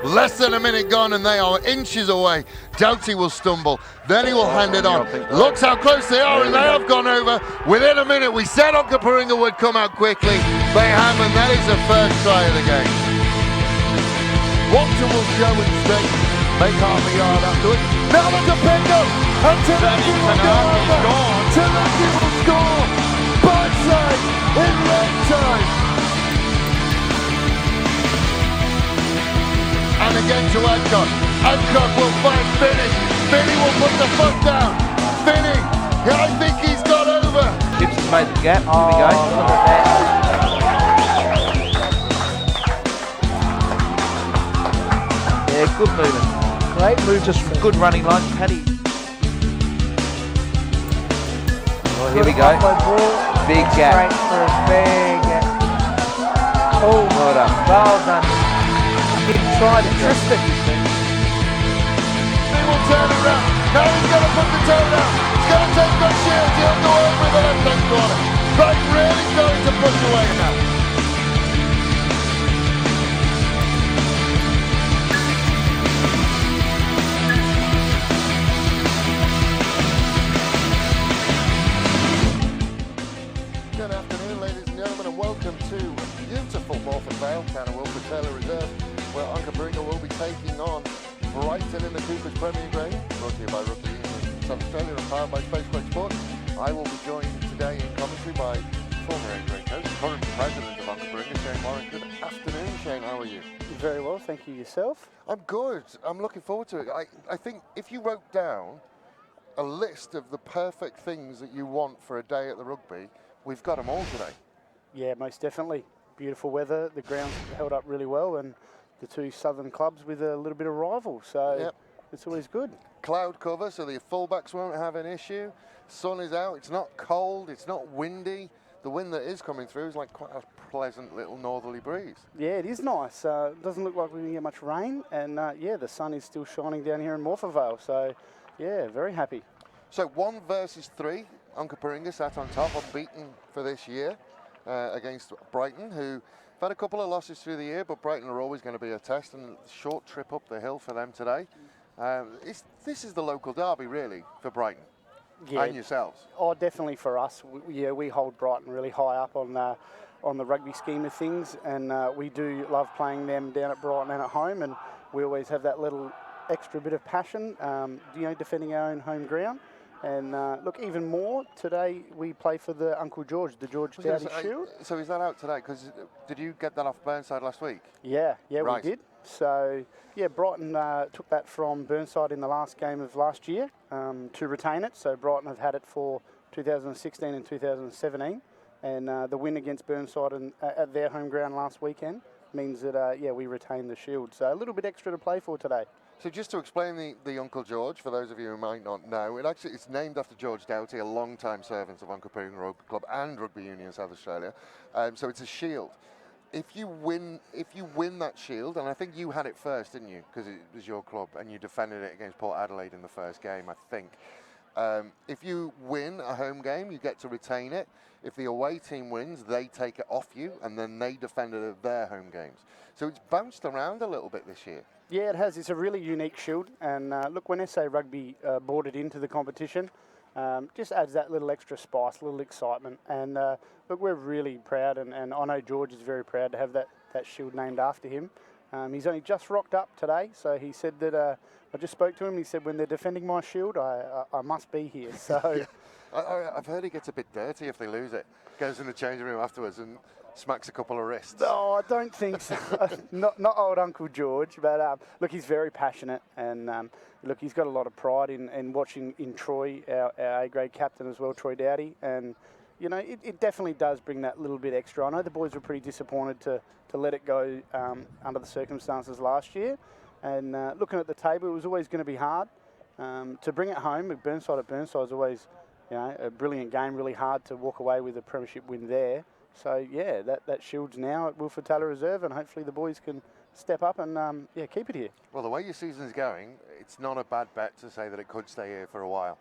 Less than a minute gone and they are inches away. Doughty will stumble, then he will hand it on. Looks how close they are and they have gone over. Within a minute, we said Onkaparinga would come out quickly. They have, and that is the first try of the game. Watson will show instead. Make half a yard afterwards. Now look at Pingo, and Tanaki will go over. Tanaki will score. Birdside in red time. And again to Adcock. Adcock will find Finney. Finney will put the foot down. Finney, I think he's got over. Gibson's made the gap. Here we go. Look at that. Yeah, good movement. Great move. Just good running line. Paddy. Oh, here we go. Big gap. Straight for a big gap. Oh, Well done. well done. He tried to twist it. He will turn around. Now he's going to put the toe down. He's going to take that shield. He'll go over the left-hand corner. Brighton really starting to push away now. Good afternoon, ladies and gentlemen, and welcome to beautiful Morford Vale, County Wilford Taylor Reserve, where Onkaparinga will be taking on Brighton in the Coopers Premier Grade, brought to you by Rugby Union South Australia and powered by Spacequake Sport. I will be joined today in commentary by former A-grade coach, current president of Onkaparinga, Shane Warren. Good afternoon, Shane. How are you? Very well, thank you. Yourself? I'm good. I'm looking forward to it. I think if you wrote down a list of the perfect things that you want for a day at the rugby, we've got them all today. Yeah, most definitely. Beautiful weather. The ground's held up really well, and the two southern clubs with a little bit of rival, so Yep. it's always good. Cloud cover, so the fullbacks won't have an issue. Sun is out. It's not cold. It's not windy. The wind that is coming through is like quite a pleasant little northerly breeze. Yeah, it is nice. Doesn't look like we're going to get much rain, and yeah, the sun is still shining down here in Morford Vale, so yeah, very happy. So 1 versus 3. Onkaparinga sat on top, unbeaten for this year against Brighton, who've had a couple of losses through the year, but Brighton are always going to be a test, and a short trip up the hill for them today. This is the local derby, really, for Brighton and yourselves. Oh, definitely for us. We hold Brighton really high up on the rugby scheme of things, and we do love playing them down at Brighton and at home, and we always have that little extra bit of passion, defending our own home ground. And look, even more, today we play for the Uncle George, the George Doughty Shield. So is that out today? Because did you get that off Burnside last week? Yeah, Right. we did. So, yeah, Brighton took that from Burnside in the last game of last year to retain it. So Brighton have had it for 2016 and 2017. And the win against Burnside at their home ground last weekend means that, we retain the Shield. So a little bit extra to play for today. So just to explain the Uncle George, for those of you who might not know, it's named after George Doughty, a long-time servant of Onkaparinga Rugby Club and Rugby Union South Australia. So it's a shield. If you win that shield, and I think you had it first, didn't you? Because it was your club, and you defended it against Port Adelaide in the first game, I think. If you win a home game, you get to retain it. If the away team wins, they take it off you, and then they defend it at their home games. So it's bounced around a little bit this year. Yeah, it has. It's a really unique shield. And look, when SA Rugby brought it into the competition, just adds that little extra spice, a little excitement. And look, we're really proud, and I know George is very proud to have that shield named after him. He's only just rocked up today, so he said that, I just spoke to him, he said, when they're defending my shield, I must be here. So yeah. I've heard he gets a bit dirty if they lose it. Goes in the changing room afterwards and smacks a couple of wrists. No, I don't think so. not old Uncle George, but look, he's very passionate, and look, he's got a lot of pride in watching in Troy, our A-grade captain as well, Troy Doughty, and it definitely does bring that little bit extra. I know the boys were pretty disappointed to let it go under the circumstances last year, and looking at the table, it was always going to be hard to bring it home. Burnside is always a brilliant game, really hard to walk away with a premiership win there. So, yeah, that shield's now at Wilford Taylor Reserve, and hopefully the boys can step up and, keep it here. Well, the way your season's going, it's not a bad bet to say that it could stay here for a while.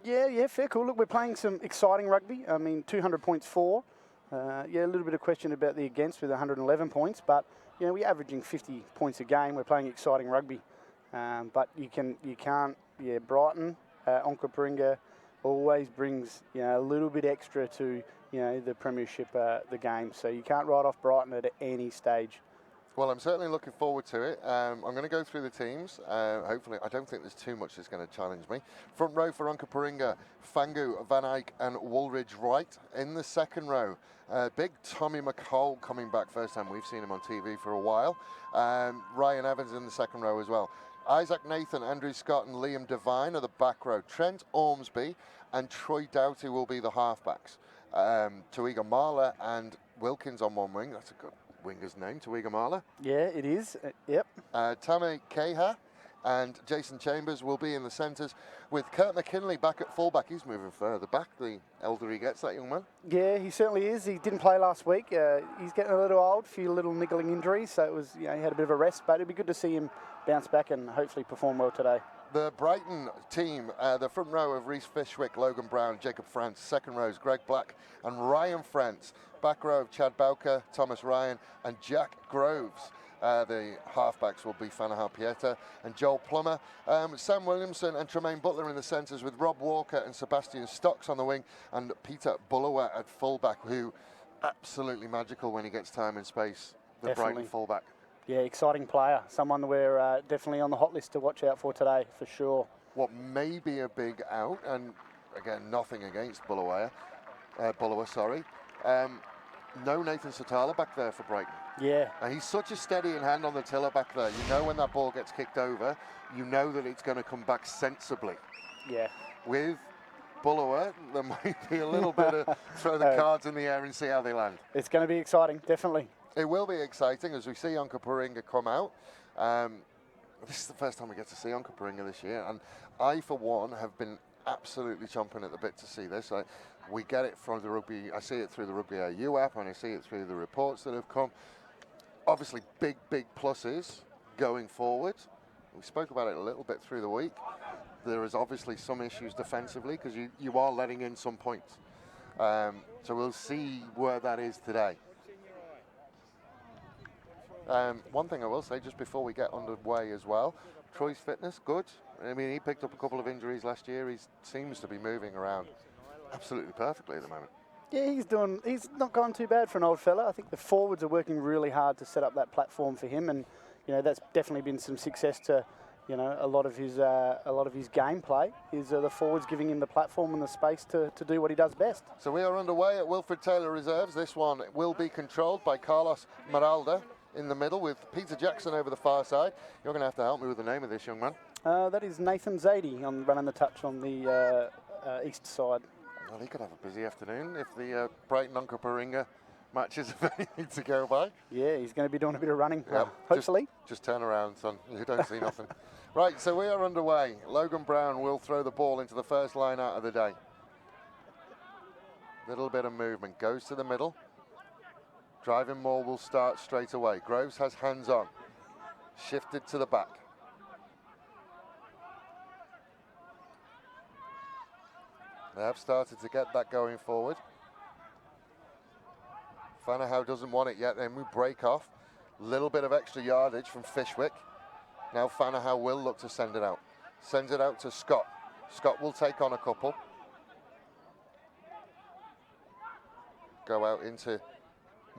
Yeah, fair cool. Look, we're playing some exciting rugby. I mean, 200 points for. A little bit of question about the against with 111 points, but you know, we're averaging 50 points a game. We're playing exciting rugby, but you can't. Yeah, Brighton, Onkaparinga always brings, you know, a little bit extra to, you know, the premiership, the game. So you can't write off Brighton at any stage. Well, I'm certainly looking forward to it. I'm going to go through the teams. Hopefully, I don't think there's too much that's going to challenge me. Front row for Onkaparinga, Fangu, Van Eyck and Woolridge Wright. In the second row, big Tommy McCall coming back, first time we've seen him on TV for a while. Ryan Evans in the second row as well. Isaac Nathan, Andrew Scott and Liam Devine are the back row. Trent Ormsby and Troy Doughty will be the halfbacks. Tuiga Marler and Wilkins on one wing. That's a good winger's name, Tuiga Marler. Yeah, it is. Yep. Tame Keha and Jason Chambers will be in the centres, with Kurt McKinley back at fullback. He's moving further back the elder he gets, that young man. Yeah, he certainly is. He didn't play last week. He's getting a little old, a few little niggling injuries, so it was, you know, he had a bit of a rest, but it'd be good to see him bounce back and hopefully perform well today. The Brighton team, the front row of Reece Fishwick, Logan Brown, Jacob France. Second rows, Greg Black and Ryan France. Back row of Chad Bowker, Thomas Ryan and Jack Groves. The halfbacks will be Fanaha Pieta and Joel Plummer. Sam Williamson and Tremaine Butler in the centres, with Rob Walker and Sebastian Stocks on the wing, and Peter Bullower at fullback, who absolutely magical when he gets time and space. The Definitely. Brighton fullback. Yeah, exciting player. Someone we're definitely on the hot list to watch out for today, for sure. What may be a big out, and again, nothing against Bullower, no Nathan Satala back there for Brighton. Yeah. And he's such a steady in hand on the tiller back there. You know when that ball gets kicked over, you know that it's going to come back sensibly. Yeah. With Bullower, there might be a little bit of throw the cards in the air and see how they land. It's going to be exciting, definitely. It will be exciting as we see Onkaparinga come out. This is the first time we get to see Onkaparinga this year, and I, for one, have been absolutely chomping at the bit to see this. We get it from the rugby. I see it through the Rugby AU app, and I see it through the reports that have come. Obviously, big pluses going forward. We spoke about it a little bit through the week. There is obviously some issues defensively because you are letting in some points. So we'll see where that is today. One thing I will say just before we get underway as well, Troy's fitness, good. I mean, he picked up a couple of injuries last year. He seems to be moving around absolutely perfectly at the moment. Yeah, he's not gone too bad for an old fella. I think the forwards are working really hard to set up that platform for him, and you know that's definitely been some success to, you know, a lot of his gameplay is the forwards giving him the platform and the space to do what he does best. So we are underway at Wilfred Taylor Reserves. This one will be controlled by Carlos Maralda in the middle, with Peter Jackson over the far side. You're going to have to help me with the name of this young man. That is Nathan Zadie running the touch on the east side. Well, he could have a busy afternoon if the Brighton Onkaparinga matches have anything to go by. Yeah, he's going to be doing a bit of running, Yeah, hopefully. Just turn around, son. You don't see nothing. Right, so we are underway. Logan Brown will throw the ball into the first line out of the day. Little bit of movement. Goes to the middle. Driving Moore will start straight away. Groves has hands on. Shifted to the back. They have started to get that going forward. Fanahow doesn't want it yet, then we break off. Little bit of extra yardage from Fishwick. Now Fanahow will look to send it out. Sends it out to Scott. Scott will take on a couple. Go out into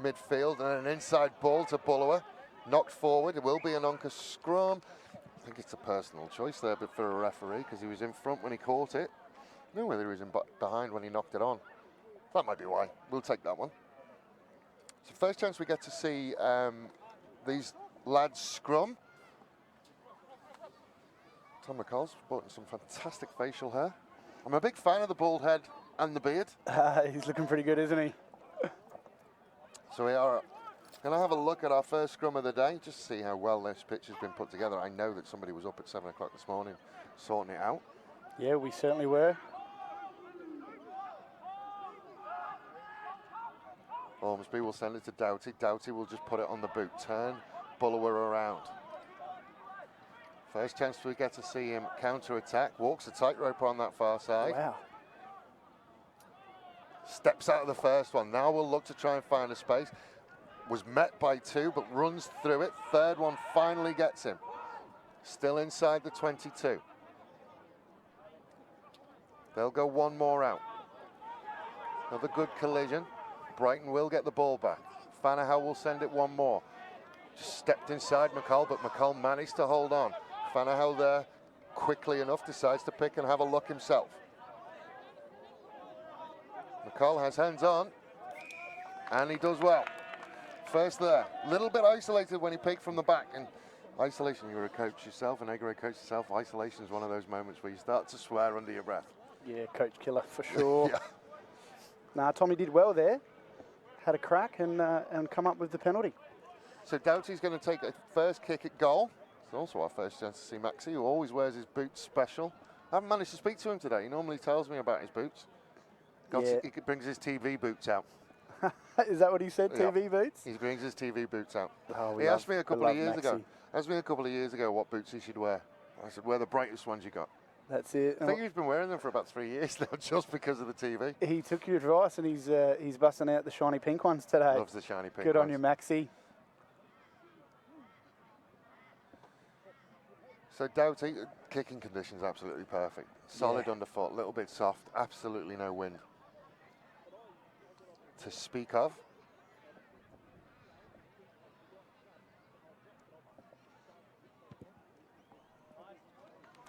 midfield and an inside ball to Bullower. Knocked forward, it will be an Onka scrum. I think it's a personal choice there, but for a referee, because he was in front when he caught it. I don't know whether he was behind when he knocked it on. That might be why. We'll take that one. So first chance we get to see these lads scrum. Tom McCall's sporting some fantastic facial hair. I'm a big fan of the bald head and the beard. He's looking pretty good, isn't he? So we are going to have a look at our first scrum of the day, just to see how well this pitch has been put together. I know that somebody was up at 7 o'clock this morning sorting it out. Yeah, we certainly were. Ormsby will send it to Doughty. Doughty will just put it on the boot. Turn Bullower around. First chance we get to see him counter-attack. Walks a tightrope on that far side. Wow. Steps out of the first one. Now we'll look to try and find a space. Was met by 2, but runs through it. Third one finally gets him. Still inside the 22. They'll go one more out. Another good collision. Brighton will get the ball back. Fanahow will send it one more. Just stepped inside McCall, but McCall managed to hold on. Fanahow there, quickly enough, decides to pick and have a look himself. McCall has hands on, and he does well. First there, little bit isolated when he picked from the back, and isolation, you're a coach yourself, an A grade coach yourself, isolation is one of those moments where you start to swear under your breath. Yeah, coach killer for sure. Yeah. Nah, Tommy did well there. Had a crack and come up with the penalty. So Doughty's going to take a first kick at goal. It's also our first chance to see Maxi, who always wears his boots special. I haven't managed to speak to him today. He normally tells me about his boots. Yeah. He brings his TV boots out. Is that what he said? Yeah. TV boots? He brings his TV boots out. Oh, He asked me a couple of years Maxi. ago. Asked me a couple of years ago what boots he should wear. I said, wear the brightest ones you got. That's it. I think he's been wearing them for about 3 years now, just because of the TV. He took your advice and he's busting out the shiny pink ones today. Loves the shiny pink Good ones. on you, Maxi. So Doughty, kicking conditions absolutely perfect. Solid Yeah. underfoot, a little bit soft, absolutely no wind to speak of.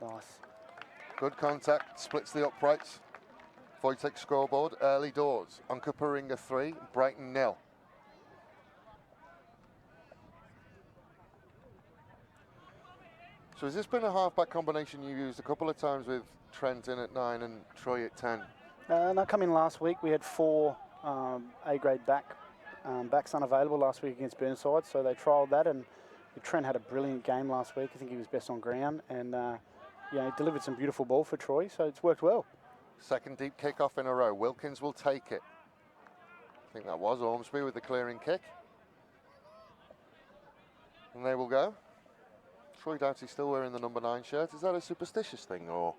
Nice. Good contact, splits the uprights. Wojtek scoreboard, early doors. Onkaparinga 3, Brighton 0. So has this been a half-back combination you used a couple of times with Trent in at 9 and Troy at 10? No, come in last week. We had 4 A-grade backs unavailable last week against Burnside, so they trialled that, and Trent had a brilliant game last week. I think he was best on ground, and he delivered some beautiful ball for Troy, so it's worked well. Second deep kick-off in a row. Wilkins will take it. I think that was Ormsby with the clearing kick. And they will go. Troy Doughty still wearing the number 9 shirt. Is that a superstitious thing, or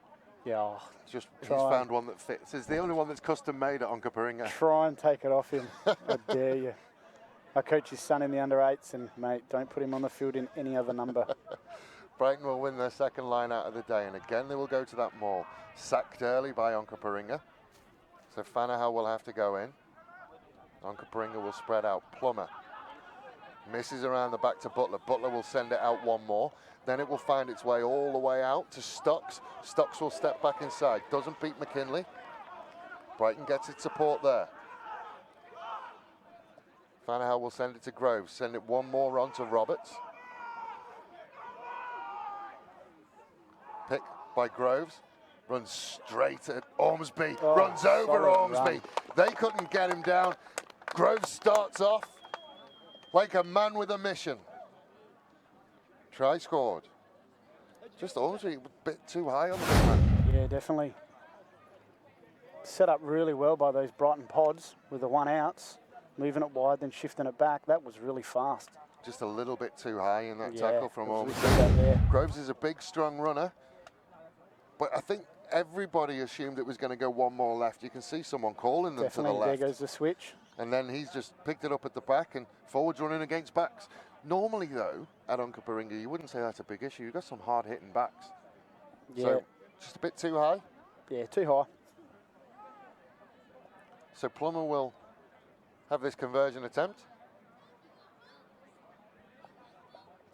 Yeah, just he's try. found one that fits? It's the only one that's custom made at Onkaparinga. try and take it off him. I dare you. I coach his son in the under-8s, and, mate, don't put him on the field in any other number. Brighton will win their second line out of the day, and again they will go to that maul. Sacked early by Onkaparinga. So Fanahow will have to go in. Onkaparinga will spread out. Plummer misses around the back to Butler. Butler will send it out one more. Then it will find its way all the way out to Stocks. Stocks will step back inside. Doesn't beat McKinley. Brighton gets its support there. Fanahow will send it to Groves. Send it one more on to Roberts. Pick by Groves. Runs straight at Ormsby. Oh, runs over solid Ormsby. run. They couldn't get him down. Groves starts off like a man with a mission. Try scored. Just Ormsby a bit too high on the big man. Yeah, definitely. Set up really well by those Brighton pods with the 1-outs, moving it wide, then shifting it back. That was really fast. Just a little bit too high in that Yeah, tackle from it was Ormsby. really good there. Groves is a big, strong runner, but I think everybody assumed it was going to go one more left. You can see someone calling them Definitely, to the left. there goes the switch. And then he's just picked it up at the back and forwards running against backs. Normally, though, at Onkaparinga, you wouldn't say that's a big issue. You've got some hard-hitting backs. Yeah, So just a bit too high. yeah, too high. So Plummer will have this conversion attempt.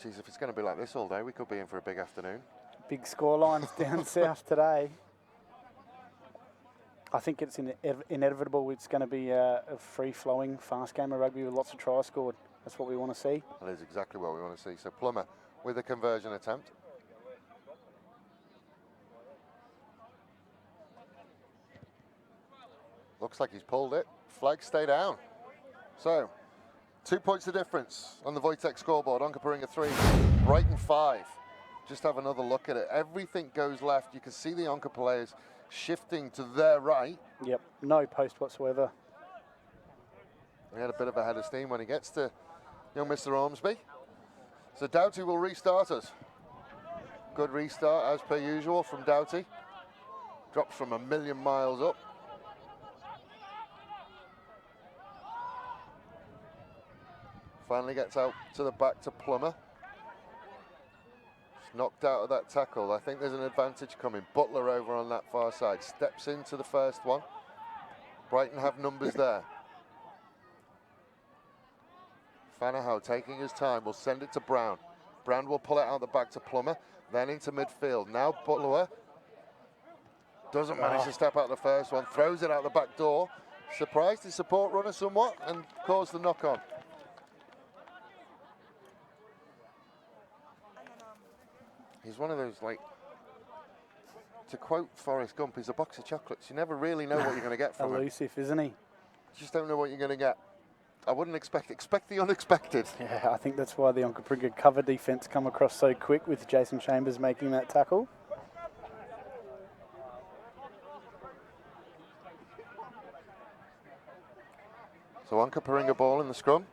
Geez, if it's going to be like this all day, we could be in for a big afternoon. Big score lines down south today. I think it's inevitable. It's going to be a free-flowing, fast game of rugby with lots of tries scored. That's what we want to see. That is exactly what we want to see. So Plummer with a conversion attempt. Looks like he's pulled it. Flags stay down. So 2 points the difference on the Wojtek scoreboard. Onkaparinga 3, Brighton 5. Just have another look at it. Everything goes left. You can see the Onka players shifting to their right. Yep, no post whatsoever. He had a bit of a head of steam when he gets to young Mr. Ormsby. So Doughty will restart us. Good restart as per usual from Doughty. Drops from a million miles up. Finally gets out to the back to Plummer. Just knocked out of that tackle. I think there's an advantage coming. Butler over on that far side. Steps into the first one. Brighton have numbers there. Fanahow taking his time, will send it to Brown. Brown will pull it out the back to Plummer, then into midfield. Now Butler doesn't manage to step out the first one, throws it out the back door. Surprised his support runner somewhat and caused the knock on. He's one of those, like, to quote Forrest Gump, he's a box of chocolates. You never really know what you're going to get from him. Elusive, isn't he? You just don't know what you're going to get. I wouldn't expect the unexpected. Yeah, I think that's why the Onkaparinga cover defence come across so quick with Jason Chambers making that tackle. So Onkaparinga ball in the scrum.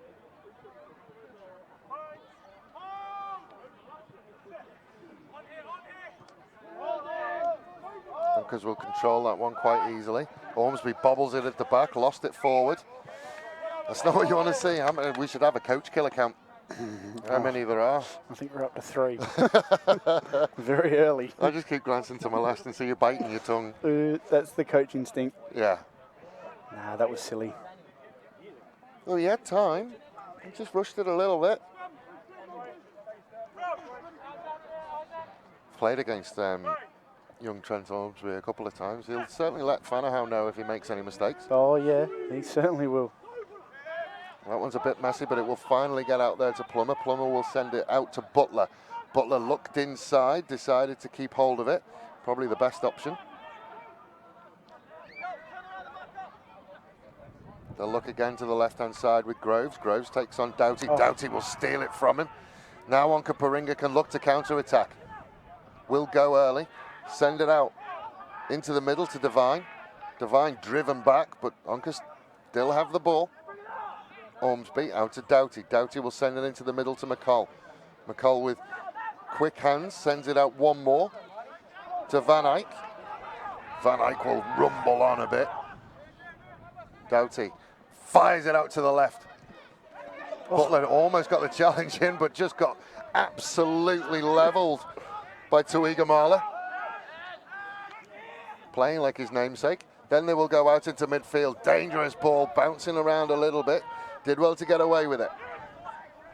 Onkers will control that one quite easily. Ormsby bobbles it at the back, lost it forward. That's not what you want to see. We should have a coach killer count. How many there are? I think we're up to 3. Very early. I just keep glancing to my left and see you biting your tongue. That's the coach instinct. Yeah. Nah, that was silly. Well, he had time. He just rushed it a little bit. Played against young Trent Ormsby a couple of times. He'll certainly let Fanahow know if he makes any mistakes. Oh, yeah, he certainly will. That one's a bit messy, but it will finally get out there to Plummer. Plummer will send it out to Butler. Butler looked inside, decided to keep hold of it. Probably the best option. They'll look again to the left-hand side with Groves. Groves takes on Doughty. Oh. Doughty will steal it from him. Now Onkaparinga can look to counter-attack. Will go early. Send it out into the middle to Devine. Devine driven back, but Onka still have the ball. Ormsby out to Doughty. Doughty will send it into the middle to McCall. McCall with quick hands sends it out one more to Van Eyck. Van Eyck will rumble on a bit. Doughty fires it out to the left. Butler almost got the challenge in, but just got absolutely levelled by Tuigamala. Playing like his namesake. Then they will go out into midfield. Dangerous ball, bouncing around a little bit. Did well to get away with it.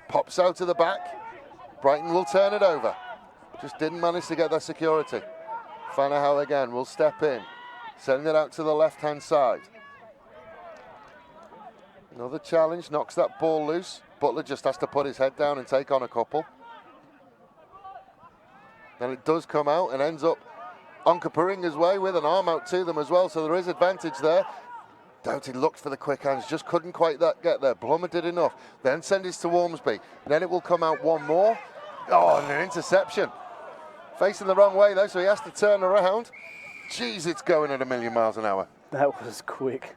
Pops out to the back. Brighton will turn it over. Just didn't manage to get that security. Fanahow again will step in. Send it out to the left-hand side. Another challenge, knocks that ball loose. Butler just has to put his head down and take on a couple. Then it does come out and ends up Onkaparinga's way with an arm out to them as well, so there is advantage there. Doughty looked for the quick hands, just couldn't quite get there. Plummer did enough. Then send it to Ormsby. Then it will come out one more. Oh, and an interception. Facing the wrong way though, so he has to turn around. Jeez, it's going at 1,000,000 miles an hour. That was quick.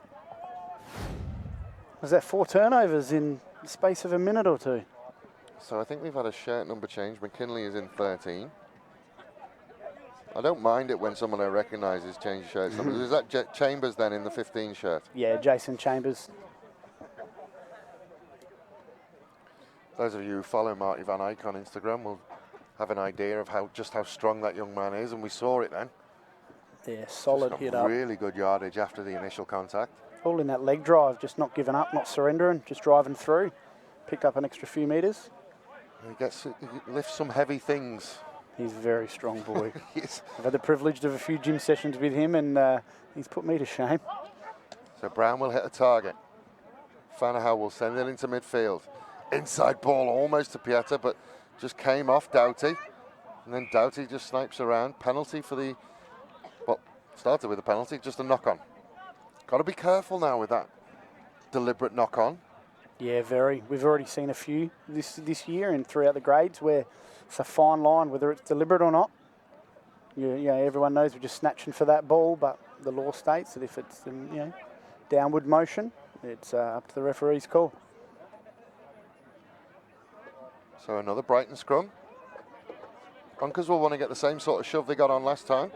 Was that 4 turnovers in the space of a minute or two? So I think we've had a shirt number change. McKinley is in 13. I don't mind it when someone I recognise is changed shirts numbers. Is that Chambers then in the 15 shirt? Yeah, Jason Chambers. Those of you who follow Marty Van Eyck on Instagram will have an idea of just how strong that young man is, and we saw it then. Yeah, solid hit up. Really good yardage after the initial contact. All in that leg drive, just not giving up, not surrendering, just driving through. Picked up an extra few metres. He lifts some heavy things. He's a very strong boy. Yes. I've had the privilege of a few gym sessions with him, and he's put me to shame. So Brown will hit a target. Fanahow will send it into midfield. Inside ball almost to Pieta, but just came off Doughty. And then Doughty just snipes around. Penalty for the, well, started with a penalty, just a knock-on. Got to be careful now with that deliberate knock-on. Yeah, very. We've already seen a few this year and throughout the grades where it's a fine line whether it's deliberate or not. Yeah, everyone knows we're just snatching for that ball, but the law states that if it's downward motion, it's up to the referee's call. So another Brighton scrum. Onkers will want to get the same sort of shove they got on last time.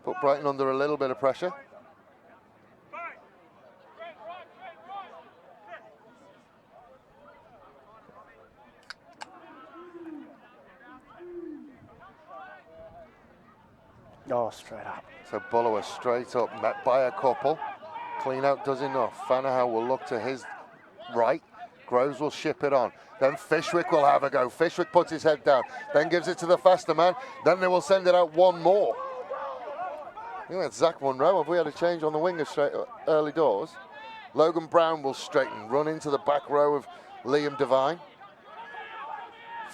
Put Brighton under a little bit of pressure. Oh, straight up. So Bullower straight up, met by a couple. Clean out does enough. Fanahow will look to his right. Groves will ship it on. Then Fishwick will have a go. Fishwick puts his head down, then gives it to the faster man. Then they will send it out one more. I think that's Zach Munro. Have we had a change on the winger straight early doors? Logan Brown will straighten, run into the back row of Liam Devine.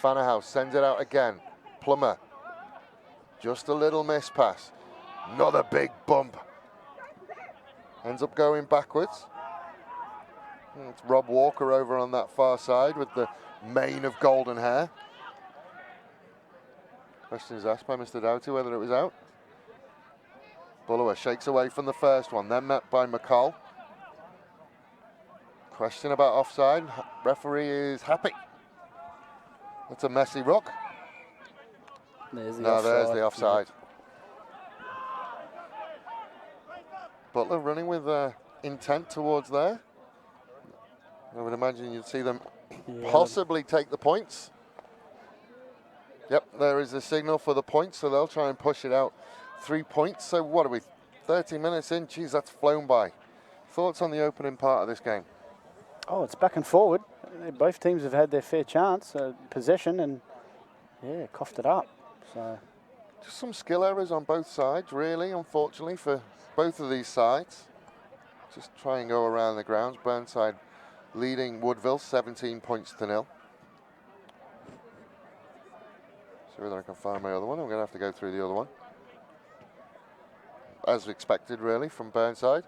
Fanahow sends it out again. Plummer, just a little miss pass. Another big bump. Ends up going backwards. It's Rob Walker over on that far side with the mane of golden hair. Questions asked by Mr. Doughty whether it was out. Bullower shakes away from the first one, then met by McCall. Question about offside. Referee is happy. That's a messy ruck. There's There's the offside. Butler running with intent towards there. I would imagine you'd see them possibly take the points. Yep, there is the signal for the points, so they'll try and push it out. 3 points, so what are we, 30 minutes in? Geez, that's flown by. Thoughts on the opening part of this game? Oh, it's back and forward. Both teams have had their fair chance, possession, and coughed it up. So just some skill errors on both sides, really, unfortunately, for both of these sides. Just try and go around the grounds. Burnside leading Woodville 17 points to 0. See whether I can find my other one. I'm going to have to go through the other one. As expected, really, from Burnside.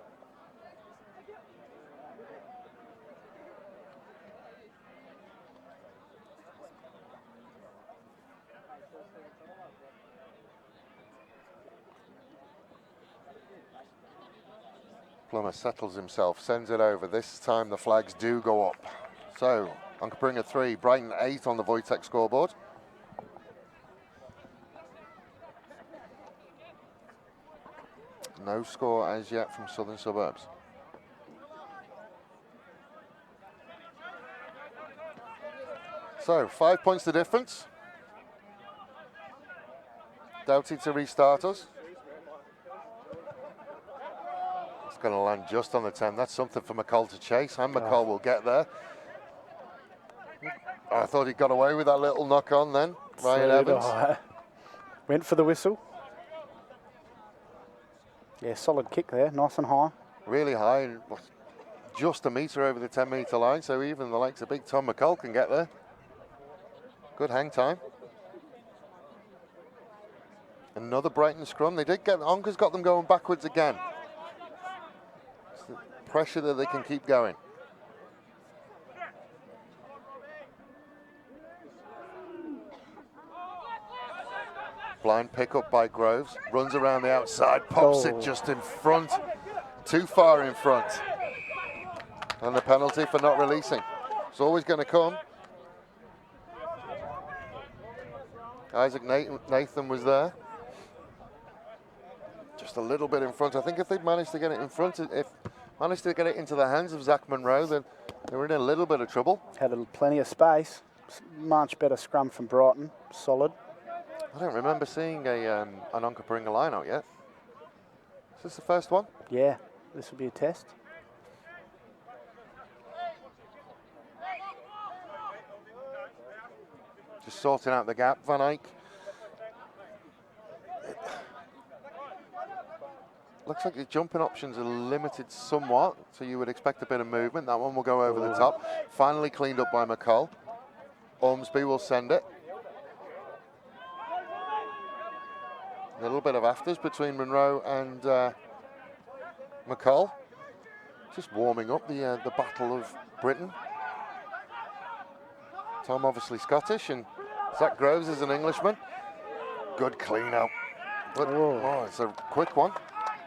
Plummer settles himself, sends it over. This time the flags do go up. So, Onkaparinga 3, Brighton 8 on the Wojtek scoreboard. No score as yet from Southern Suburbs. So, 5 points the difference. Doughty to restart us. It's going to land just on the 10. That's something for McCall to chase, and McCall will get there. I thought he got away with that little knock on then. Ryan Evans. Went for the whistle. Yeah, solid kick there, nice and high. Really high, and just a metre over the 10-metre line, so even the likes of big Tom McCall can get there. Good hang time. Another Brighton scrum. They did get, Onka's got them going backwards again. It's the pressure that they can keep going. Blind pick up by Groves, runs around the outside, pops it just in front, too far in front. And the penalty for not releasing. It's always going to come. Isaac Nathan was there. Just a little bit in front. I think if they'd managed to get it in front, if managed to get it into the hands of Zach Munro, then they were in a little bit of trouble. Had plenty of space. Much better scrum from Brighton. Solid. I don't remember seeing an Onkaparinga line out yet. Is this the first one? Yeah, this will be a test. Just sorting out the gap, Van Eyck. Looks like the jumping options are limited somewhat, so you would expect a bit of movement. That one will go over the top. Finally cleaned up by McCall. Ormsby will send it. A little bit of afters between Munro and McCall. Just warming up the Battle of Britain. Tom obviously Scottish, and Zach Groves is an Englishman. Good clean up. But, oh, it's a quick one.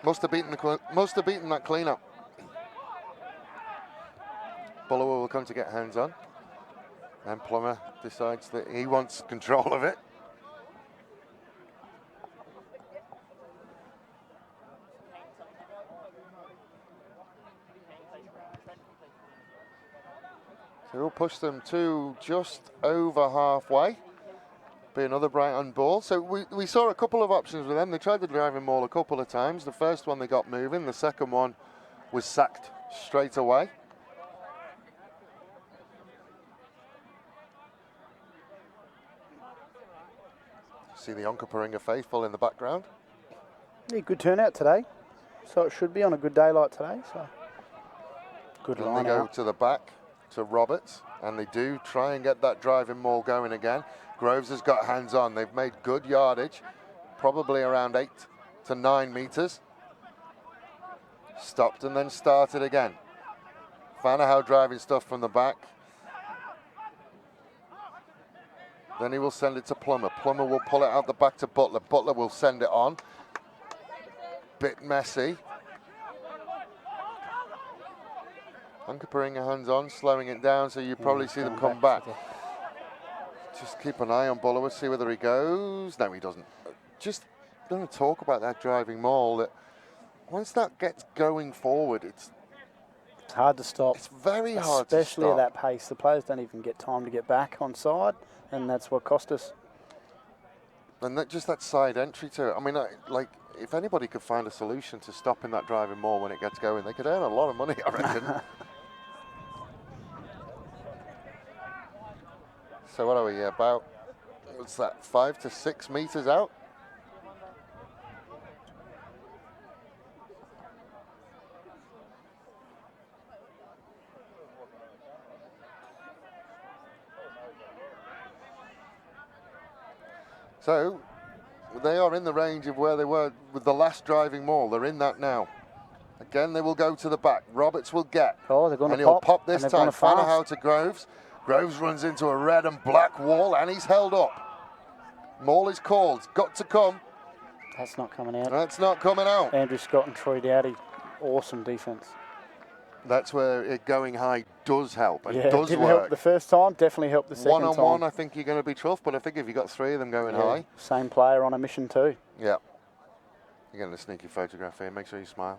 Must have beaten that clean up. Bullower will come to get hands on. And Plummer decides that he wants control of it. So we'll push them to just over halfway. Be another Brighton ball. So we saw a couple of options with them. They tried the driving maul a couple of times. The first one they got moving. The second one was sacked straight away. See the Onkaparinga faithful in the background. Yeah, good turnout today. So it should be on a good day like today. So good Then line they go out. to the back to Roberts, and they do try and get that driving maul going again. Groves has got hands on. They've made good yardage, probably around 8 to 9 meters. Stopped and then started again. Fanahow driving stuff from the back. Then he will send it to Plummer. Plummer will pull it out the back to Butler. Butler will send it on. Bit messy. Onkaparinga hands on, slowing it down, so you probably see them come back. Just keep an eye on Bullower, see whether he goes. No, he doesn't. Just going to talk about that driving maul. That once that gets going forward, it's hard to stop. It's very hard to stop. Especially at that pace. The players don't even get time to get back on side, and that's what cost us. And just that side entry to it. I mean, like, if anybody could find a solution to stopping that driving maul when it gets going, they could earn a lot of money, I reckon. So what are we, about, what's that, 5 to 6 meters out? So they are in the range of where they were with the last driving maul. They're in that now. Again, they will go to the back. Roberts will get. Oh, they're going and to he'll pop. pop this time. Fanahow to Groves. Groves runs into a red and black wall, and he's held up. Maul is called. Got to come. That's not coming out. That's not coming out. Andrew Scott and Troy Dowdy. Awesome defence. That's where it going high does help and Yeah, does didn't work. help the first time, definitely helped the second time. One-on-one, I think you're going to be tough, but I think if you've got 3 of them going high. Same player on a mission too. Yeah. You're getting a sneaky photograph here. Make sure you smile.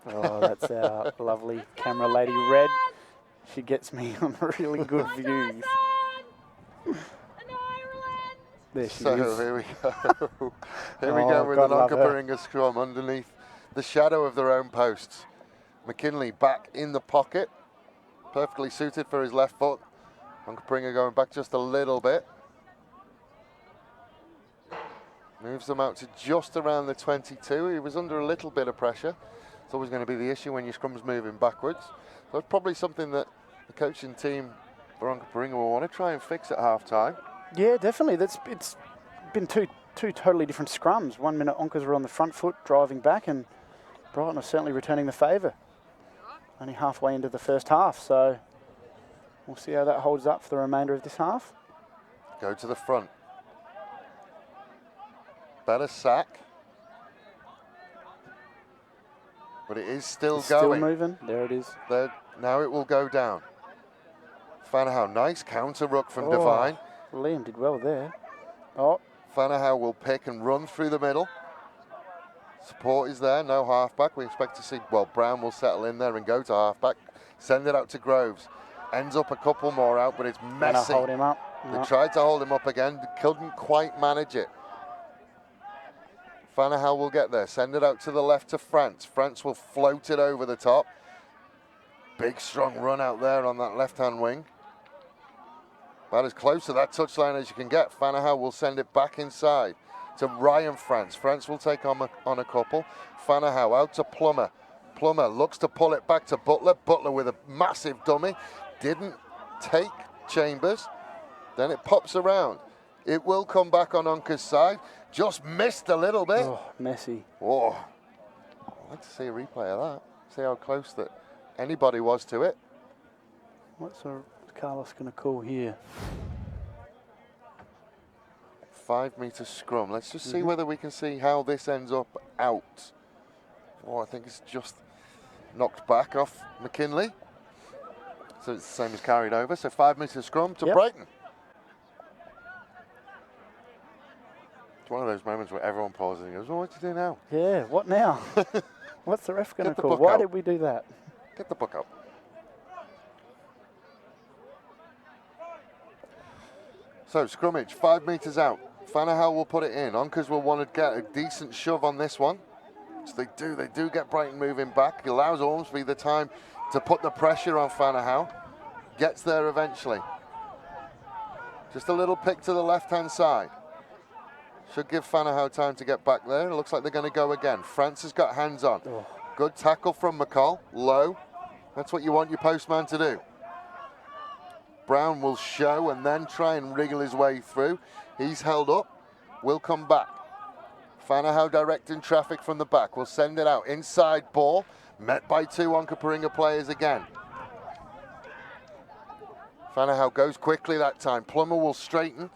Oh, that's our lovely camera lady, Red. She gets me on really good views. There she is. Here we go. Here we go with an Onkaparinga scrum underneath the shadow of their own posts. McKinley back in the pocket. Perfectly suited for his left foot. Onkaparinga going back just a little bit. Moves them out to just around the 22. He was under a little bit of pressure. It's always going to be the issue when your scrum's moving backwards. So it's probably something that the coaching team for Onkaparinga will want to try and fix at half-time. Yeah, definitely. It's been two totally different scrums. 1 minute Onkas were on the front foot driving back, and Brighton are certainly returning the favour. Only halfway into the first half, so we'll see how that holds up for the remainder of this half. Go to the front. Better sack. But it is still It's going. Still moving. There it is. There, now it will go down. Fanahow, nice counter ruck from Devine. Liam did well there. Oh. Fanahow will pick and run through the middle. Support is there, no halfback. We expect to see, well, Brown will settle in there and go to halfback. Send it out to Groves. Ends up a couple more out, but it's messy. Hold him up. They tried to hold him up again, couldn't quite manage it. Fanahow will get there, send it out to the left to France. France will float it over the top. Big strong run out there on that left-hand wing. About as close to that touchline as you can get. Fanahow will send it back inside to Ryan France. France will take on a couple. Fanahow out to Plummer. Plummer looks to pull it back to Butler. Butler with a massive dummy. Didn't take Chambers. Then it pops around. It will come back on Onka's side. Just missed a little bit. Oh, messy. Oh, I'd like to see a replay of that. See how close that anybody was to it. What's Carlos going to call here? 5 metre scrum. Let's just see whether we can see how this ends up out. Oh, I think it's just knocked back off McKinley. So it's the same as carried over. So 5 metre scrum to Brighton. It's one of those moments where everyone pauses and goes, oh, what do you do now? Yeah, what now? What's the ref going to call? Why did we do that? Get the book up. So scrummage, 5 metres out. Fanahow will put it in. Onkers will want to get a decent shove on this one. So they do get Brighton moving back. He allows Ormsby the time to put the pressure on Fanahow. Gets there eventually. Just a little pick to the left-hand side. Should give Fanahow time to get back there. It looks like they're going to go again. Francis got hands on. Oh. Good tackle from McCall. Low. That's what you want your postman to do. Brown will show and then try and wriggle his way through. He's held up. Will come back. Fanahow directing traffic from the back. Will send it out. Inside ball. Met by two Onkaparinga players again. Fanahow goes quickly that time. Plummer will straighten.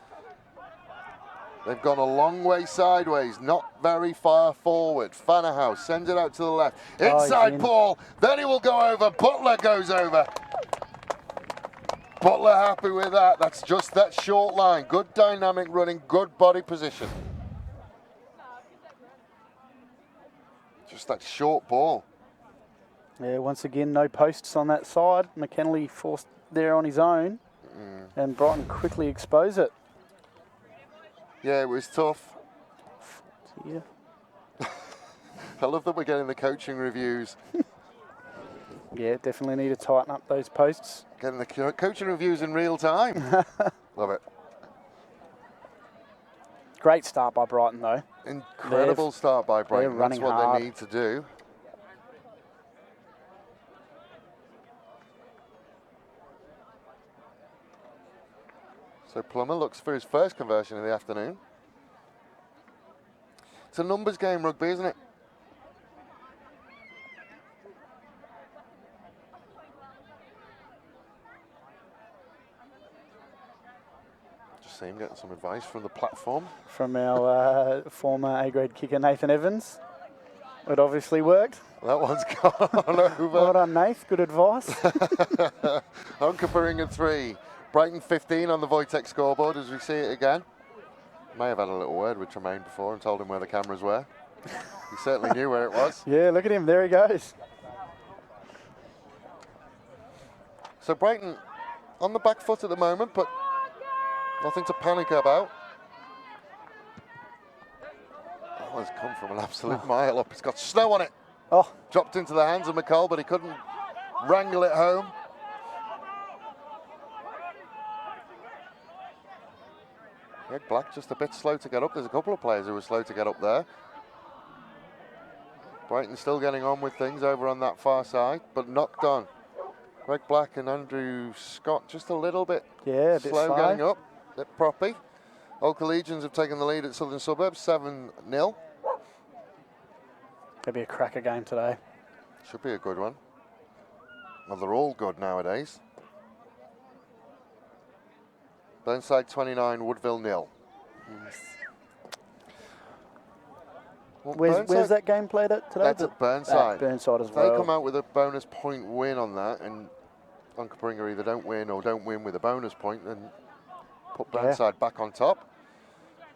They've gone a long way sideways, not very far forward. Fanahow sends it out to the left. Inside ball, then he will go over. Butler goes over. Butler happy with that. That's just that short line. Good dynamic running, good body position. Just that short ball. Yeah, once again, no posts on that side. McKinley forced there on his own, and Brighton quickly expose it. Yeah, it was tough. Yeah. I love that we're getting the coaching reviews. Yeah, definitely need to tighten up those posts. Getting the coaching reviews in real time. Love it. Great start by Brighton, though. Incredible start by Brighton. They're running That's what hard. they need to do. So Plummer looks for his first conversion of the afternoon. It's a numbers game, rugby, isn't it? Just see him getting some advice from the platform. From our former A-grade kicker, Nathan Evans. It obviously worked. That one's gone over. Well done, Nath. Good advice. Onkaparinga 3. Brighton 15 on the Wojtek scoreboard as we see it again. May have had a little word with Tremaine before and told him where the cameras were. He certainly knew where it was. Yeah, look at him. There he goes. So Brighton on the back foot at the moment, but nothing to panic about. That one's come from an absolute mile up. It's got snow on it. Oh, Dropped into the hands of McCall, but he couldn't wrangle it home. Greg Black just a bit slow to get up. There's a couple of players who were slow to get up there. Brighton still getting on with things over on that far side, but knocked on. Greg Black and Andrew Scott just a little bit, yeah, a bit slow slow. getting up. Bit proppy. Old Collegians have taken the lead at Southern Suburbs, 7-0. It'll be a cracker game today. Should be a good one. Well, they're all good nowadays. Burnside 29, Woodville 0. Well, Where's that game played at today? That's at Burnside. At Burnside as If well. they come out with a bonus point win on that, and Onkaparinga either don't win or don't win with a bonus point, then put Burnside back on top.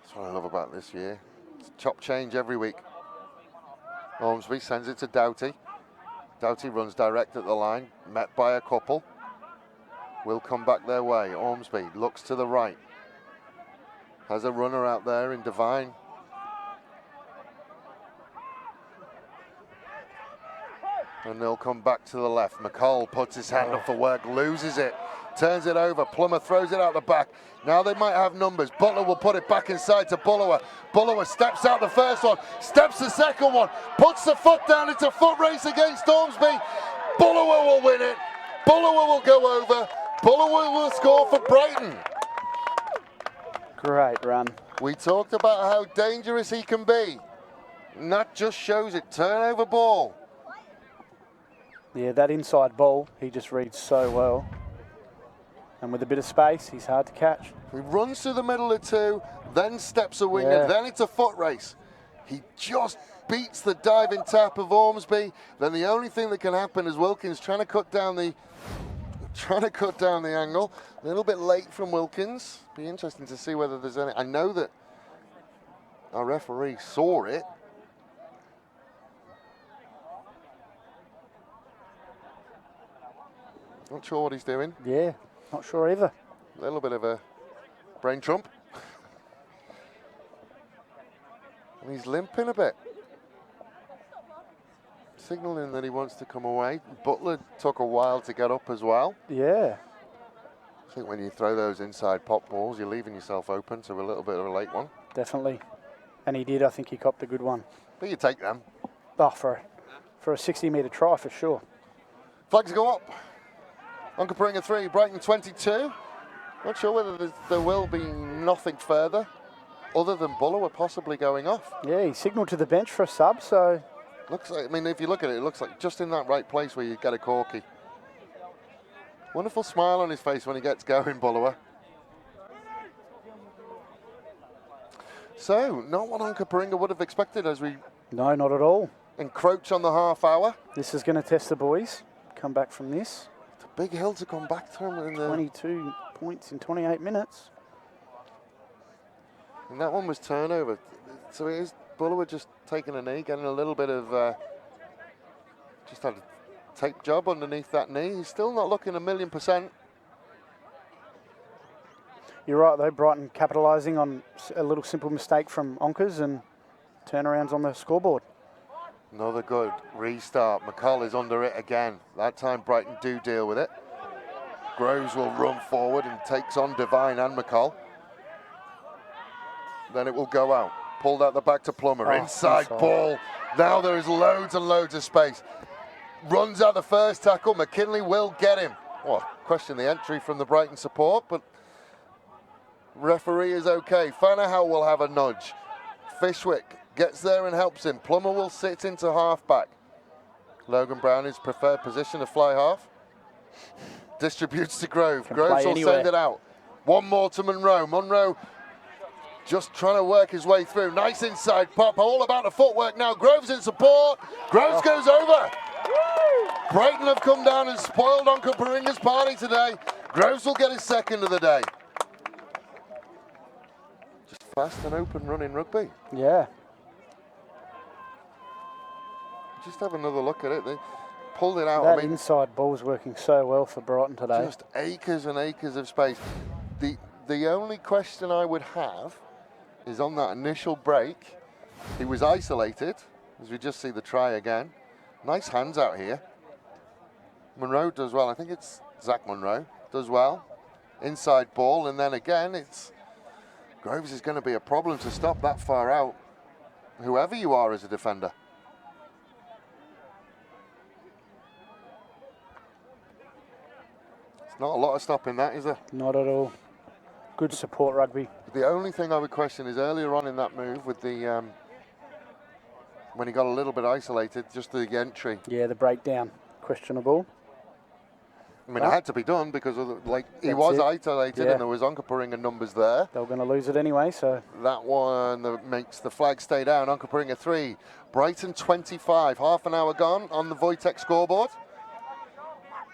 That's what I love about this year. It's chop change every week. Ormsby sends it to Doughty. Doughty runs direct at the line, met by a couple. Will come back their way. Ormsby looks to the right. Has a runner out there in Devine. And they'll come back to the left. McCall puts his hand up for work, loses it, turns it over. Plummer throws it out the back. Now they might have numbers. Butler will put it back inside to Bullower. Bullower steps out the first one, steps the second one, puts the foot down. It's a foot race against Ormsby. Bullower will win it. Bullower will go over. Bullower will score for Brighton. Great run. We talked about how dangerous he can be. And that just shows it. Turnover ball. Yeah, that inside ball, he just reads so well. And with a bit of space, he's hard to catch. He runs through the middle of two, then steps a wing, Yeah. and then it's a foot race. He just beats the diving tap of Ormsby. Then the only thing that can happen is Wilkins trying to cut down the angle. A little bit late from Wilkins. Be interesting to see whether there's any. I know that our referee saw it. Not sure what he's doing. Yeah, not sure either. A little bit of a brain trump. And he's limping a bit. Signalling that he wants to come away. Butler took a while to get up as well. Yeah. I think when you throw those inside pop balls, you're leaving yourself open to a little bit of a late one. Definitely. And he did. I think he copped a good one. But you take them. Oh, for a 60-metre try for sure. Flags go up. Onkaparinga 3, Brighton 22. Not sure whether there will be nothing further other than Buller possibly going off. Yeah, he signalled to the bench for a sub, so... Looks like, I mean, if you look at it, it looks like just in that right place where you get a corky. Wonderful smile on his face when he gets going, Bullower. So, not what Onkaparinga would have expected as we... No, not at all. Encroach on the half hour. This is going to test the boys. Come back from this. It's a big hill to come back to him. In the 22 points in 28 minutes. And that one was turnover. So it is Bullower just taking a knee, getting a little bit of... just had a tape job underneath that knee. He's still not looking 1,000,000%. You're right, though. Brighton capitalising on a little simple mistake from Onkers and turnarounds on the scoreboard. Another good restart. McCall is under it again. That time Brighton do deal with it. Groves will run forward and takes on Devine and McCall. Then it will go out. Pulled out the back to Plummer. Inside ball. Now there is loads and loads of space. Runs out the first tackle. McKinley will get him. Well, question the entry from the Brighton support, but referee is okay. Fanahow will have a nudge. Fishwick gets there and helps him. Plummer will sit into half-back. Logan Brown is preferred position to fly half. Distributes to Grove. Groves will send it out. One more to Monroe. Monroe just trying to work his way through. Nice inside pop. All about the footwork now. Groves in support. Groves goes over. Brighton have come down and spoiled Onkaparinga's party today. Groves will get his second of the day. Just fast and open running rugby. Yeah. Just have another look at it. They pulled it out. That inside ball's working so well for Brighton today. Just acres and acres of space. The only question I would have is on that initial break. He was isolated, as we just see the try again. Nice hands out here. Monroe does well. I think it's Zach Monroe does well. Inside ball, and then again, it's Groves is going to be a problem to stop that far out, whoever you are as a defender. It's not a lot of stopping that, is there? Not at all. Good support rugby. The only thing I would question is earlier on in that move with the when he got a little bit isolated, just the entry. Yeah, the breakdown, questionable. I mean, it had to be done because of he was isolated and there was Onkaparinga numbers there. They were going to lose it anyway, so. That one that makes the flag stay down. Onkaparinga 3, Brighton 25. Half an hour gone on the Wojtek scoreboard.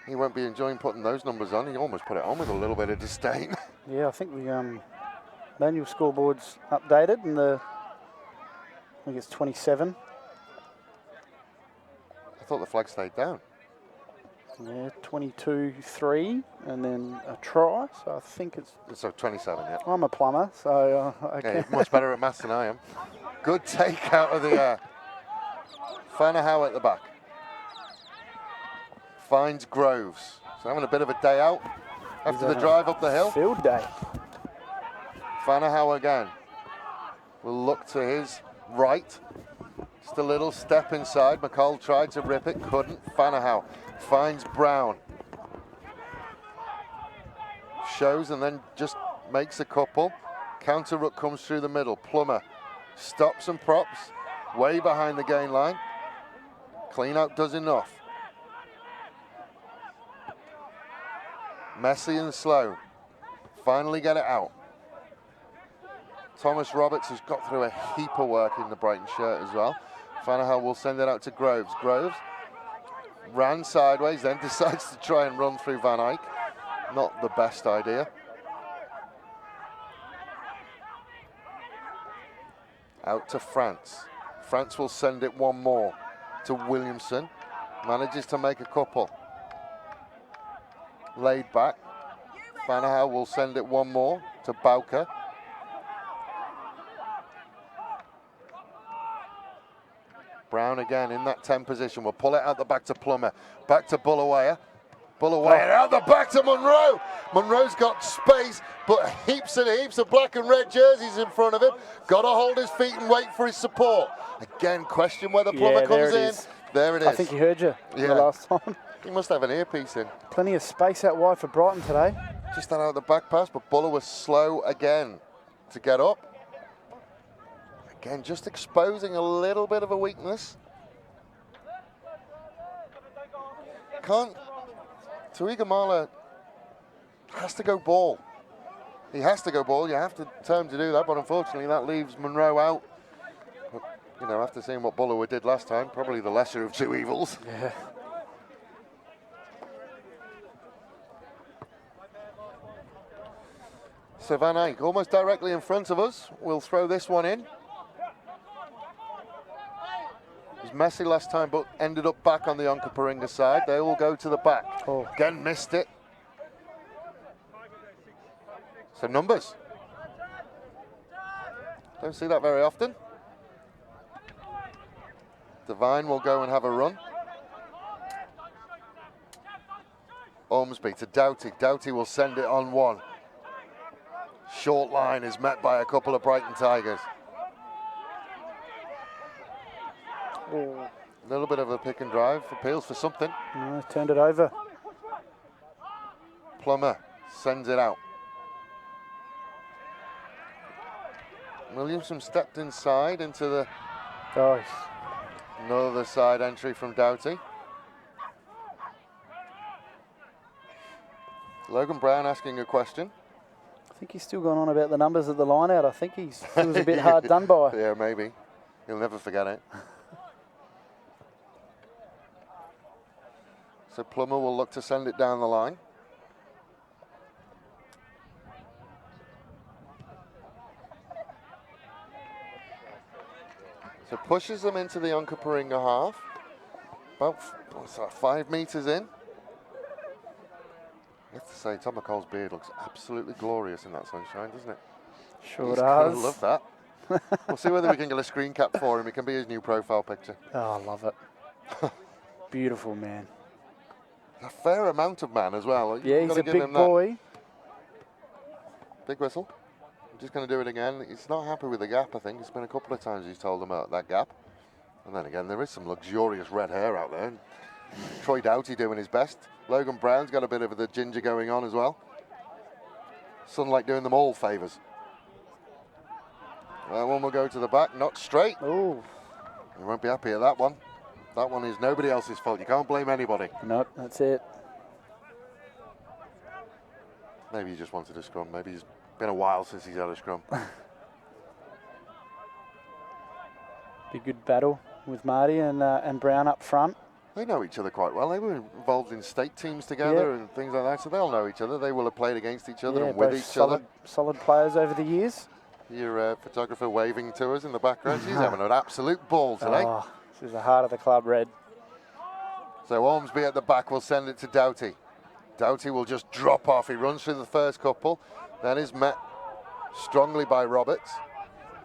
He won't be enjoying putting those numbers on. He almost put it on with a little bit of disdain. Yeah, I think the manual scoreboard's updated, and I think it's 27. I thought the flag stayed down. Yeah, 22-3, and then a try. So I think it's. So 27, yeah. I'm a plumber, so yeah, you're much better at maths than I am. Good take out of the air. Fanahow at the back. Finds Groves. So having a bit of a day out after the drive up the hill. Field day. Fanahow again. Will look to his right. Just a little step inside. McCall tried to rip it, couldn't. Fanahow finds Brown. Shows and then just makes a couple. Counter ruck comes through the middle. Plummer stops and props. Way behind the gain line. Clean out does enough. Messy and slow. Finally get it out. Thomas Roberts has got through a heap of work in the Brighton shirt as well. Fanahow will send it out to Groves. Groves ran sideways, then decides to try and run through Van Eyck. Not the best idea. Out to France. France will send it one more to Williamson. Manages to make a couple. Laid back. Fanahow will send it one more to Bowker. Brown again in that 10 position. We'll pull it out the back to Plummer. Back to Bullawaya. Bullawaya out the back to Monroe. Monroe's got space, but heaps and heaps of black and red jerseys in front of him. Got to hold his feet and wait for his support. Again, question whether Plummer comes in. There it is. I think he heard you the last time. He must have an earpiece in. Plenty of space out wide for Brighton today. Just out the back pass, but Buller was slow again to get up. Again, just exposing a little bit of a weakness. Tuigamala has to go ball. He has to go ball. You have to tell him to do that, but unfortunately that leaves Monroe out. But, you know, after seeing what Buller did last time, probably the lesser of two evils. Yeah. So Van Eyck, almost directly in front of us. We'll throw this one in. It was messy last time, but ended up back on the Onkaparinga side. They all go to the back. Oh. Again, missed it. So numbers. Don't see that very often. Devine will go and have a run. Ormsby to Doughty. Doughty will send it on one. Short line is met by a couple of Brighton Tigers. Oh. A little bit of a pick and drive. Appeals for something. No, turned it over. Plummer sends it out. Williamson stepped inside into the another side entry from Doughty. Logan Brown asking a question. I think he's still going on about the numbers at the line out. I think he was a bit hard done by. Yeah, maybe. He'll never forget it. So Plummer will look to send it down the line. So pushes them into the Onkaparinga half. About 5 meters in. I have to say, Tom McCall's beard looks absolutely glorious in that sunshine, doesn't it? Sure does. I love that. We'll see whether we can get a screen cap for him. It can be his new profile picture. Oh, I love it. Beautiful man. A fair amount of man as well. Yeah, he's a big boy. Big whistle. I'm just going to do it again. He's not happy with the gap, I think. It's been a couple of times he's told him about that gap. And then again, there is some luxurious red hair out there. Troy Doughty doing his best. Logan Brown's got a bit of the ginger going on as well. Sunlight doing them all favours. That one will go to the back, not straight. Oh. You won't be happy at that one. That one is nobody else's fault. You can't blame anybody. Nope, that's it. Maybe he just wanted a scrum. Maybe it's been a while since he's had a scrum. Be a good battle with Marty and Brown up front. They know each other quite well. They were involved in state teams together and things like that, so they'll know each other. They will have played against each other and with each other. Solid players over the years. Your photographer waving to us in the background. She's having an absolute ball today. Oh, this is the heart of the club, Red. So Ormsby at the back will send it to Doughty. Doughty will just drop off. He runs through the first couple, then is met strongly by Roberts.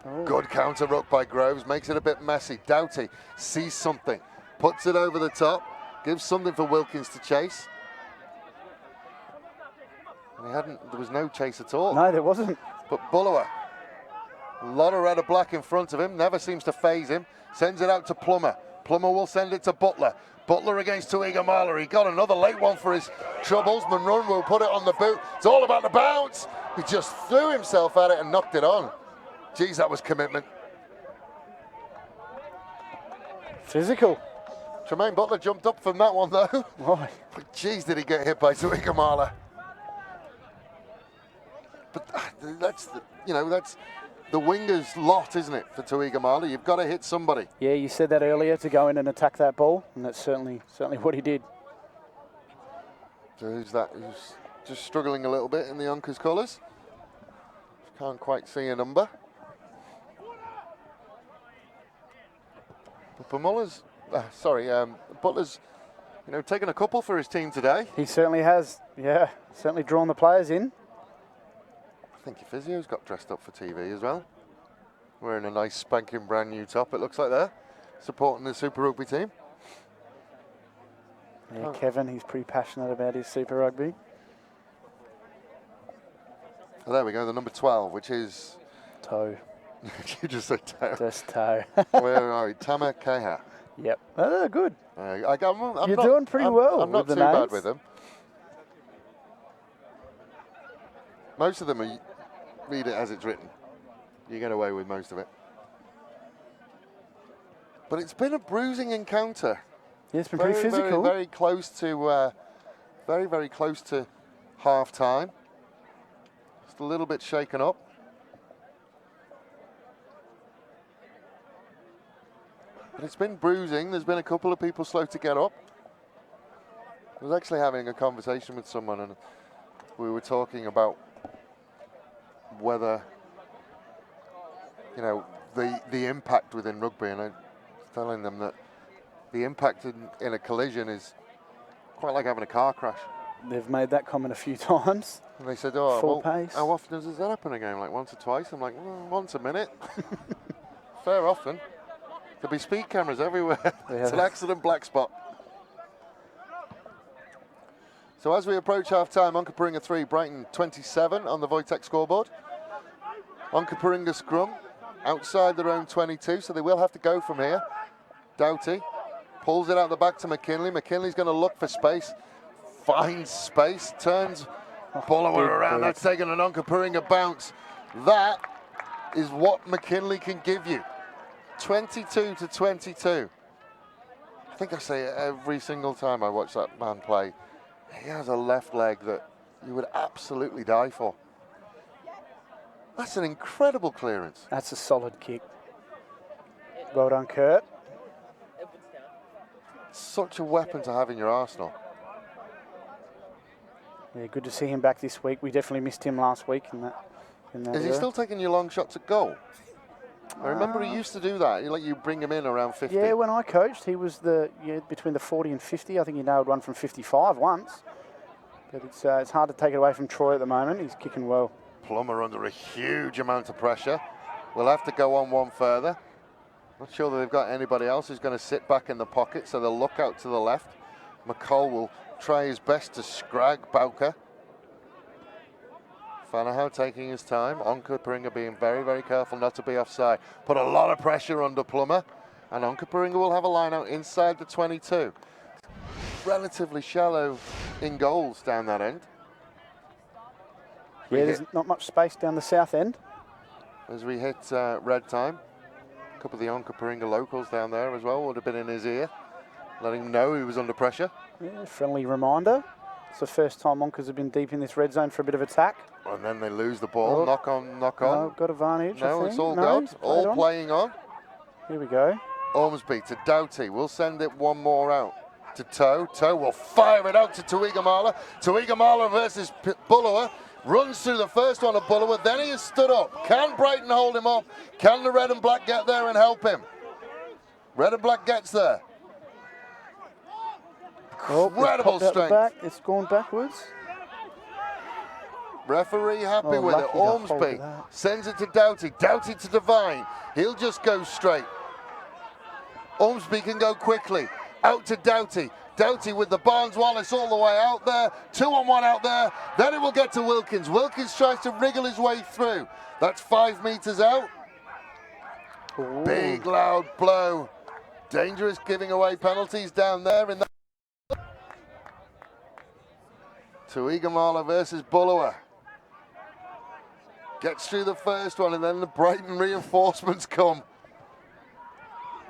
Oh. Good counter ruck by Groves, makes it a bit messy. Doughty sees something, puts it over the top, gives something for Wilkins to chase. And there was no chase at all. No, there wasn't. But Bullower, a lot of red or black in front of him, never seems to phase him. Sends it out to Plummer. Plummer will send it to Butler. Butler against Tuigamala. He got another late one for his troubles. Munro will put it on the boot. It's all about the bounce. He just threw himself at it and knocked it on. Geez, that was commitment. Physical. Tremaine Butler jumped up from that one though. Why? But geez, did he get hit by Tuigamala. But that's the winger's lot, isn't it, for Tuigamala? You've got to hit somebody. Yeah, you said that earlier, to go in and attack that ball, and that's certainly what he did. So who's that? Who's just struggling a little bit in the Onkas colours? Can't quite see a number. But Butler's, taken a couple for his team today. He certainly has. Yeah, certainly drawn the players in. I think your physio's got dressed up for TV as well. Wearing a nice spanking brand new top, it looks like there. supporting the Super Rugby team. Yeah, Kevin, he's pretty passionate about his Super Rugby. Oh, there we go, the number 12, which is... Toe. You just said toe. Just toe. Where are we? Tama Keha. Yep. Oh, good. You're doing pretty well. I'm not with too the bad names. with them. Most of them are read it as it's written. You get away with most of it. But it's been a bruising encounter. Yeah, it's been pretty physical. Very close to, very close to half time. Just a little bit shaken up. But it's been bruising. There's been a couple of people slow to get up. I was actually having a conversation with someone, and we were talking about whether, you know, the impact within rugby, and I was telling them that the impact in a collision is quite like having a car crash. They've made that comment a few times. And they said, oh, Full well, pace. how often does that happen in a game? Like once or twice? I'm like, well, once a minute. Fair often. There'll be speed cameras everywhere. Yeah. It's an accident black spot. So as we approach half-time, Onkaparinga 3, Brighton 27 on the Wojtek scoreboard. Onkaparinga scrum outside their own 22, so they will have to go from here. Doughty pulls it out the back to McKinley. McKinley's going to look for space, finds space, turns Bullower around. That's taking an Onkaparinga bounce. That is what McKinley can give you. 22 to 22. I think I say it every single time I watch that man play. He has a left leg that you would absolutely die for. That's an incredible clearance. That's a solid kick. Well done, Kurt. Such a weapon to have in your arsenal. Yeah, good to see him back this week. We definitely missed him last week in that. Is he still taking your long shots at goal? I remember he used to do that. You bring him in around 50. Yeah, when I coached, he was between the 40 and 50. I think he nailed one from 55 once. But it's hard to take it away from Troy at the moment. He's kicking well. Plummer under a huge amount of pressure. We'll have to go on one further. Not sure that they've got anybody else who's going to sit back in the pocket, so they'll look out to the left. McCall will try his best to scrag Bowker. Fanahoe taking his time. Onkaparinga being very, very careful not to be offside. Put a lot of pressure under Plummer. And Onkaparinga will have a line out inside the 22. Relatively shallow in goals down that end. Yeah, there's not much space down the south end. As we hit red time. A couple of the Onkaparinga locals down there as well would have been in his ear, letting him know he was under pressure. Yeah, friendly reminder. It's the first time Onkas have been deep in this red zone for a bit of attack. And then they lose the ball. Knock on, knock on. No, got advantage. No, it's all good. All playing on. Here we go. Ormsby to Doughty. We'll send it one more out to Toe. Toe will fire it out to Tuigamala. Tuigamala versus Bullower. Runs through the first one of Bullower. Then he has stood up. Can Brighton hold him up? Can the red and black get there and help him? Red and black gets there. Incredible strength. It's gone backwards. Referee happy with it. Ormsby sends it to Doughty. Doughty to Devine. He'll just go straight. Ormsby can go quickly. Out to Doughty. Doughty with the Barnes-Wallace all the way out there. 2-on-1 out there. Then it will get to Wilkins. Wilkins tries to wriggle his way through. That's 5 meters out. Ooh. Big loud blow. Dangerous, giving away penalties down there in that. Tuigamala versus Bullower. Gets through the first one, and then the Brighton reinforcements come.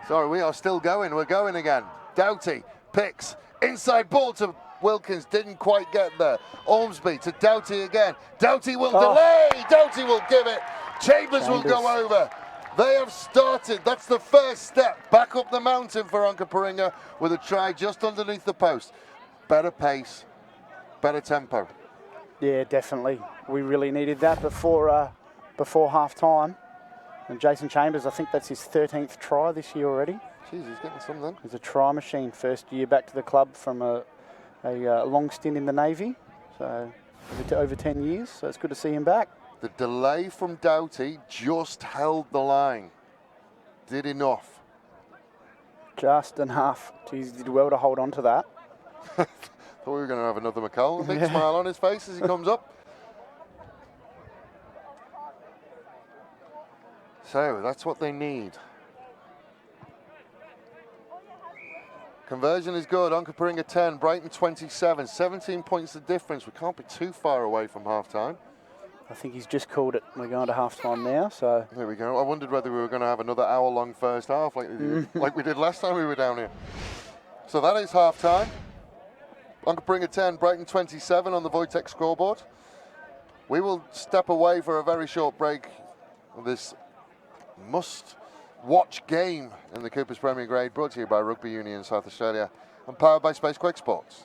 Sorry, we are still going. We're going again. Doughty picks. Inside ball to Wilkins. Didn't quite get there. Ormsby to Doughty again. Doughty will delay. Doughty will give it. Chambers will go over. They have started. That's the first step back up the mountain for Onkaparinga with a try just underneath the post. Better pace, better tempo. Yeah, definitely. We really needed that before half time. And Jason Chambers, I think that's his 13th try this year already. Jeez, he's getting some then. He's a try machine. First year back to the club from a long stint in the Navy. So over 10 years. So it's good to see him back. The delay from Doughty just held the line. Did enough. Just enough. Geez, he did well to hold on to that. Thought we were going to have another McCall. A big smile on his face as he comes up. So that's what they need. Conversion is good. Onkaparinga 10, Brighton 27. 17 points the difference. We can't be too far away from half-time. I think he's just called it. We're going to half-time now, so... There we go. I wondered whether we were going to have another hour-long first half like we did last time we were down here. So that is half-time. Onkaparinga 10, Brighton 27 on the Wojtek scoreboard. We will step away for a very short break. This must-watch game in the Coopers Premier Grade, brought to you by Rugby Union South Australia and powered by Space Quick Sports.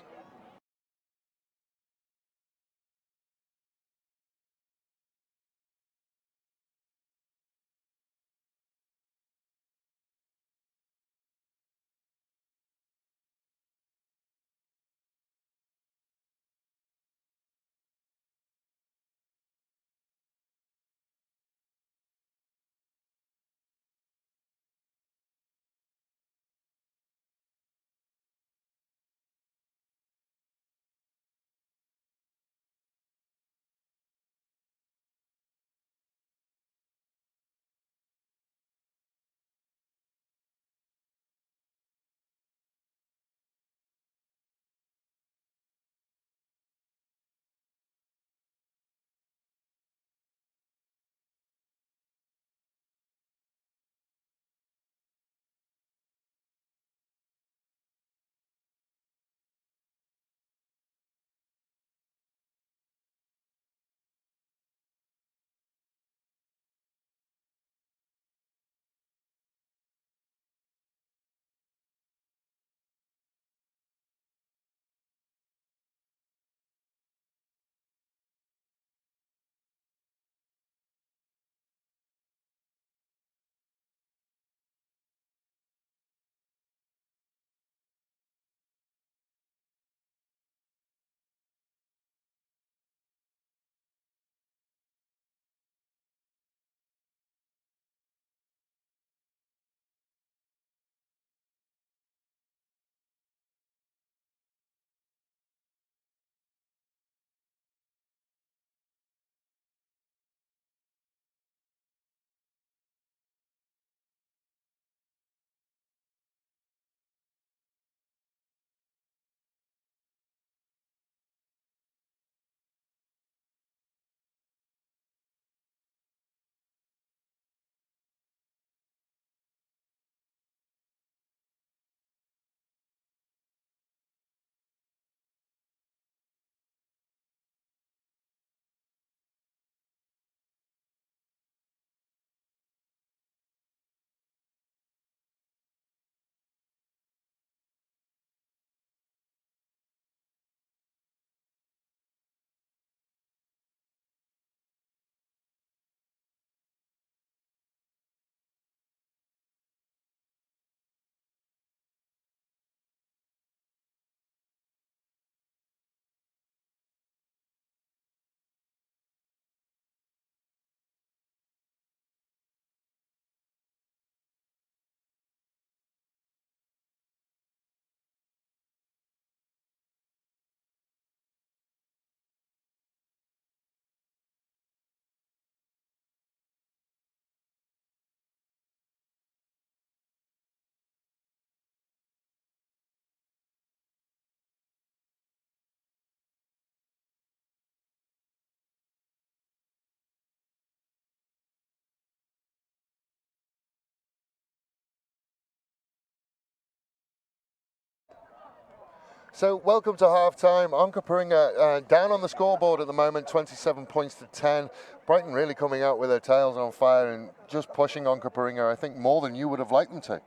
So welcome to half-time. Onkaparinga down on the scoreboard at the moment, 27 points to 10. Brighton really coming out with their tails on fire and just pushing Onkaparinga, I think, more than you would have liked them to.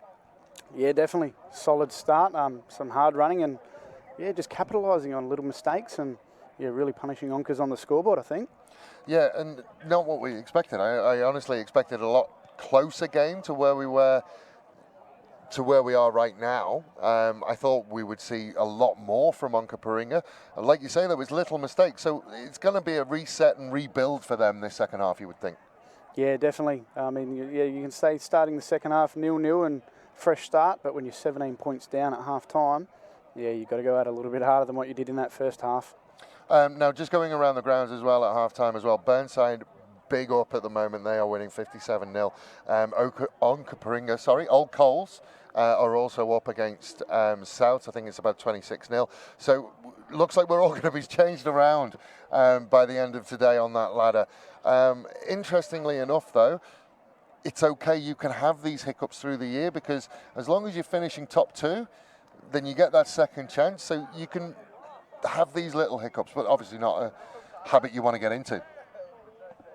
Yeah, definitely. Solid start, some hard running and, yeah, just capitalising on little mistakes and, yeah, really punishing Onkas on the scoreboard, I think. Yeah, and not what we expected. I honestly expected a lot closer game to where we were, to where we are right now. I thought we would see a lot more from Onkaparinga. And like you say, there was little mistakes. So it's going to be a reset and rebuild for them this second half, you would think. Yeah, definitely. I mean, yeah, you can say starting the second half 0-0 and fresh start, but when you're 17 points down at half time, yeah, you've got to go out a little bit harder than what you did in that first half. Now, just going around the grounds as well at half-time as well, Burnside big up at the moment. They are winning 57-0. Onkaparinga, Old Coals are also up against South. I think it's about 26-0. So looks like we're all going to be changed around by the end of today on that ladder. Interestingly enough, though, it's okay. You can have these hiccups through the year because as long as you're finishing top 2, then you get that second chance. So you can have these little hiccups, but obviously not a habit you want to get into.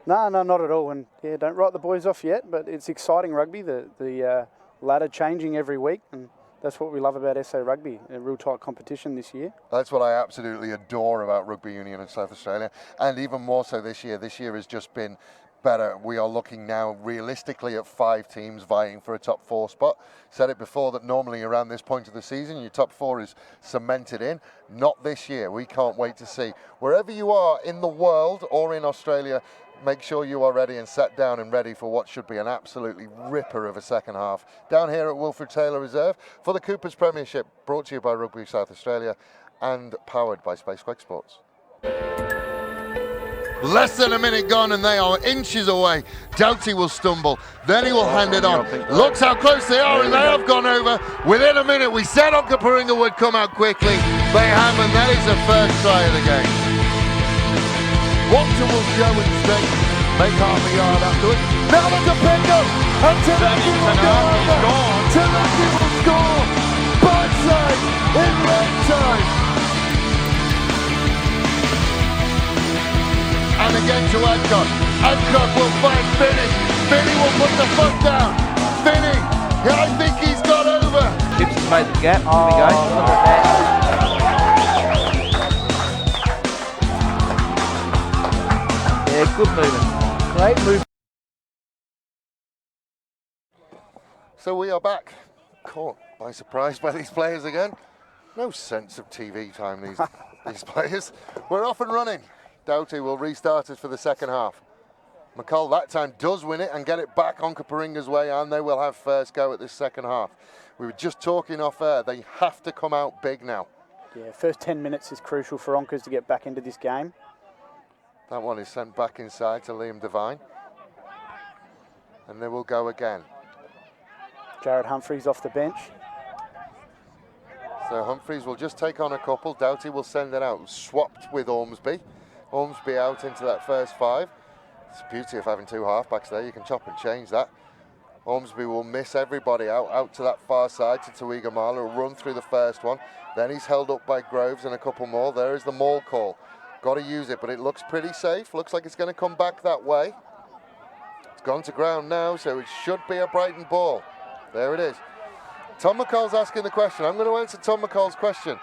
No, not at all. And yeah, don't write the boys off yet, but it's exciting rugby. The ladder changing every week, and that's what we love about SA Rugby, a real tight competition this year. That's what I absolutely adore about rugby union in South Australia, and even more so this year. This year has just been better. We are looking now realistically at 5 teams vying for a top 4 spot. Said it before that normally around this point of the season your top 4 is cemented in. Not this year. We can't wait to see. Wherever you are in the world or in Australia, make sure you are ready and sat down and ready for what should be an absolutely ripper of a second half. Down here at Wilfred Taylor Reserve for the Coopers Premiership, brought to you by Rugby South Australia and powered by Spacequake Sports. Less than a minute gone and they are inches away. Doughty will stumble, then he will hand it on. Looks how close they are and they have gone over. Within a minute, we said Onkaparinga would come out quickly. They have, and that is the first try of the game. Watson will show instead, make half a yard afterwards. Now there's a pick-up, and Tanaki will go over. Tanaki will score. Burnside in red time. And again to Adcock. Adcock will find Finney. Finney will put the foot down. Finney, I think he's got over. Gibson's made the gap. Here we go. Look at that. Yeah, good movement. Great move. So we are back. Caught by surprise by these players again. No sense of TV time, these players. We're off and running. Doughty will restart it for the second half. McCall that time does win it and get it back Onkaparinga's way, and they will have first go at this second half. We were just talking off air, they have to come out big now. Yeah, first 10 minutes is crucial for Onkers to get back into this game. That one is sent back inside to Liam Devine. And they will go again. Jared Humphreys off the bench. So Humphreys will just take on a couple. Doughty will send it out. Swapped with Ormsby. Ormsby out into that first 5. It's the beauty of having 2 halfbacks there. You can chop and change that. Ormsby will miss everybody out to that far side to Tuiga Marler. Will run through the first one. Then he's held up by Groves and a couple more. There is the maul call. Got to use it, but it looks pretty safe. Looks like it's going to come back that way. It's gone to ground now, so it should be a Brighton ball. There it is. Tom McCall's asking the question. I'm going to answer Tom McCall's question.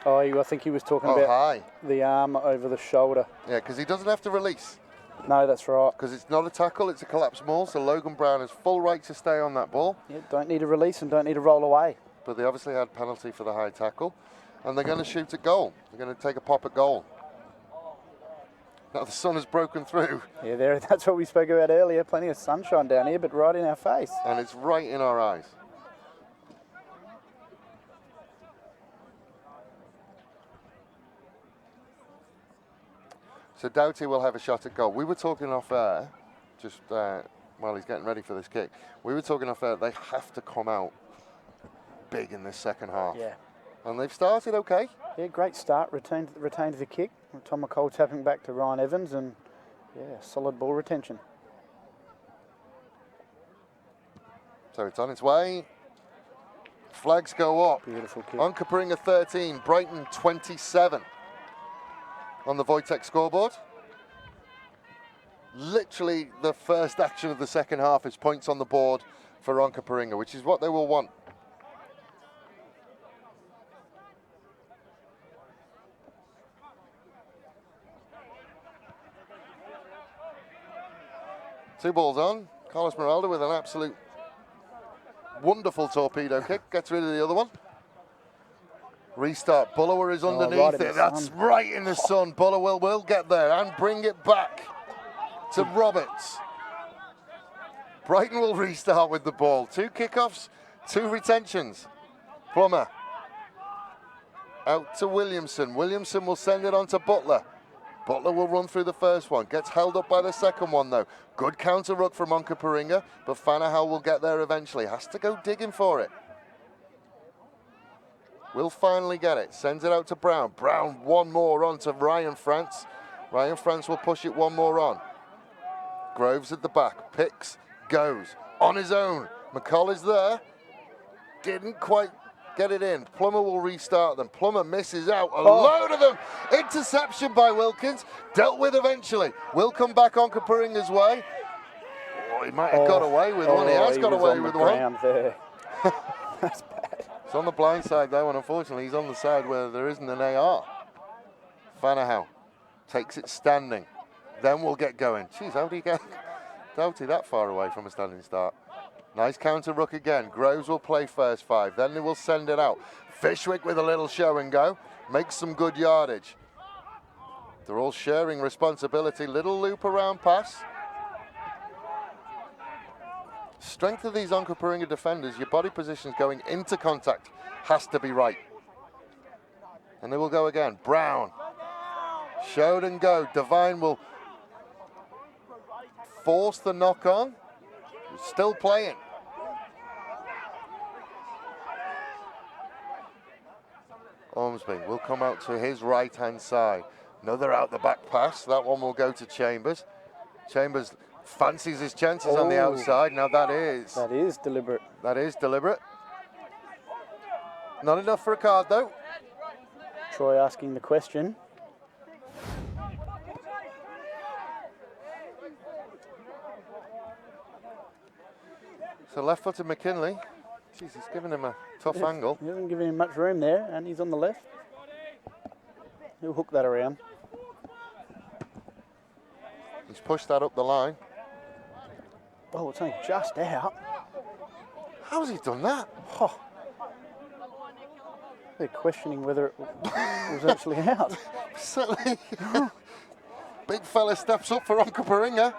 Oh, I think he was talking about high. The arm over the shoulder. Yeah, because he doesn't have to release. No, that's right. Because it's not a tackle, it's a collapse maul, so Logan Brown has full right to stay on that ball. Yeah, don't need to release and don't need to roll away. But they obviously had penalty for the high tackle. And they're going to shoot at goal. They're going to take a pop at goal. Now the sun has broken through. Yeah, that's what we spoke about earlier. Plenty of sunshine down here, but right in our face. And it's right in our eyes. So Doughty will have a shot at goal. We were talking off air, just while he's getting ready for this kick. We were talking off air, they have to come out big in this second half. Yeah. And they've started okay. Yeah, great start. Retained the kick. Tom McCall tapping back to Ryan Evans, and yeah, solid ball retention. So it's on its way. Flags go up. Beautiful kick. Onkaparinga 13, Brighton 27 on the Wojtek scoreboard. Literally the first action of the second half is points on the board for Onkaparinga, which is what they will want. Two balls on. Carlos Meralda with an absolute wonderful torpedo kick. Gets rid of the other one. Restart. Bullower is underneath right it. That's right in the sun. Bullower will get there and bring it back to Roberts. Brighton will restart with the ball. 2 kickoffs, 2 retentions. Plummer. Out to Williamson. Williamson will send it on to Butler. Butler will run through the first one. Gets held up by the second one, though. Good counter ruck from Onkaparinga, but Fanahau will get there eventually. Has to go digging for it. Will finally get it. Sends it out to Brown. Brown, one more on to Ryan France. Ryan France will push it one more on. Groves at the back. Picks, goes. On his own. McCall is there. Didn't quite get it in. Plummer will restart them. Plummer misses out. A load of them. Interception by Wilkins. Dealt with eventually. Will come back Onkaparinga's way. Oh, he might have got away with one. He has got away with one. There. That's bad. It's on the blind side though, and unfortunately he's on the side where there isn't an AR. Fanahau takes it standing. Then we'll get going. Jeez, how do you get Doughty that far away from a standing start? Nice counter ruck again. Groves will play first 5. Then they will send it out. Fishwick with a little show and go. Makes some good yardage. They're all sharing responsibility. Little loop around pass. Strength of these Onkaparinga defenders, your body positions going into contact has to be right. And they will go again. Brown. Showed and go. Devine will force the knock on. Still playing. Ormsby will come out to his right-hand side. Another out the back pass. That one will go to Chambers. Chambers fancies his chances on the outside. Now that is deliberate. That is deliberate. Not enough for a card though. Troy asking the question. So left-footed McKinley. Jeez, he's giving him a tough angle. He hasn't given him much room there, and he's on the left. He'll hook that around. He's pushed that up the line. Oh, it's only just out. How's he done that? Oh. They're questioning whether it was actually out. Certainly. Big fella steps up for Onkaparinga.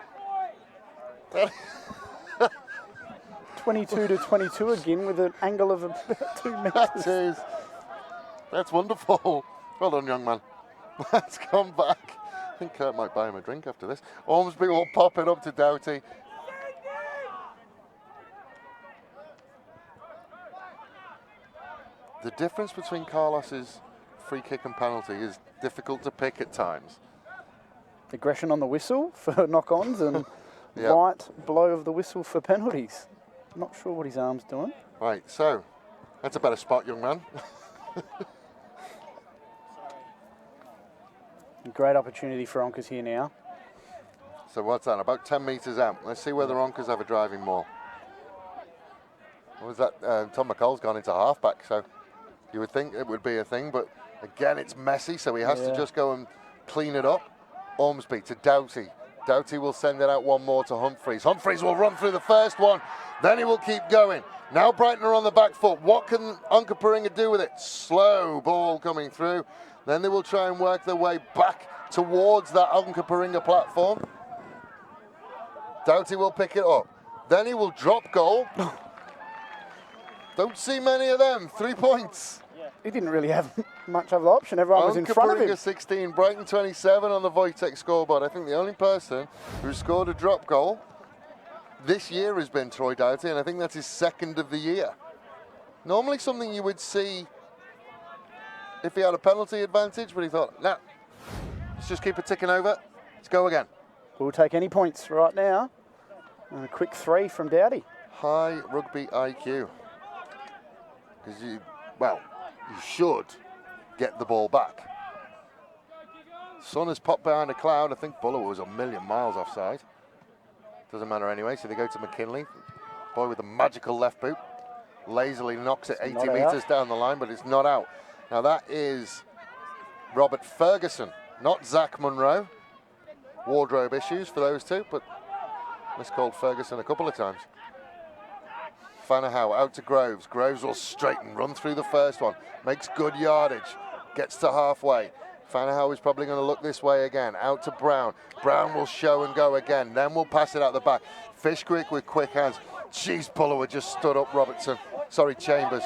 22 to 22 again with an angle of about 2 meters. That's wonderful. Well done, young man. Let's come back. I think Kurt might buy him a drink after this. Ormsby will pop it up to Doughty. The difference between Carlos's free kick and penalty is difficult to pick at times. Aggression on the whistle for knock-ons and right blow of the whistle for penalties. Not sure what his arm's doing. Right, so that's a better spot, young man. Great opportunity for Onkers here now. So what's that, about 10 metres out. Let's see whether Onkers have a driving maul. What was that? Tom McCall's gone into halfback, so you would think it would be a thing, but again, it's messy, so he has to just go and clean it up. Ormsby to Doughty. Doughty will send it out one more to Humphreys. Humphreys will run through the first one, then he will keep going. Now Brighton are on the back foot. What can Onkaparinga do with it? Slow ball coming through. Then they will try and work their way back towards that Onkaparinga platform. Doughty will pick it up. Then he will drop goal. Don't see many of them. 3 points. He didn't really have much of the option. Everyone was in front of him. Onkaparinga 16, Brighton 27 on the Wojtek scoreboard. I think the only person who scored a drop goal this year has been Troy Doughty, and I think that's his second of the year. Normally something you would see if he had a penalty advantage, but he thought, nah, let's just keep it ticking over. Let's go again. We'll take any points right now. And a quick 3 from Doughty. High rugby IQ. Because you should get the ball back. Sun has popped behind a cloud. I think Buller was a million miles offside. Doesn't matter anyway, so they go to McKinley. Boy with a magical left boot. Lazily knocks it 80 metres down the line, but it's not out. Now that is Robert Ferguson, not Zach Munro. Wardrobe issues for those two, but miscalled Ferguson a couple of times. Fanahau out to Groves. Groves will straighten, run through the first one. Makes good yardage. Gets to halfway. Fanahoe is probably going to look this way again. Out to Brown. Brown will show and go again. Then we'll pass it out the back. Fish quick with quick hands. Jeez, Pullover just stood up Robertson. Sorry, Chambers.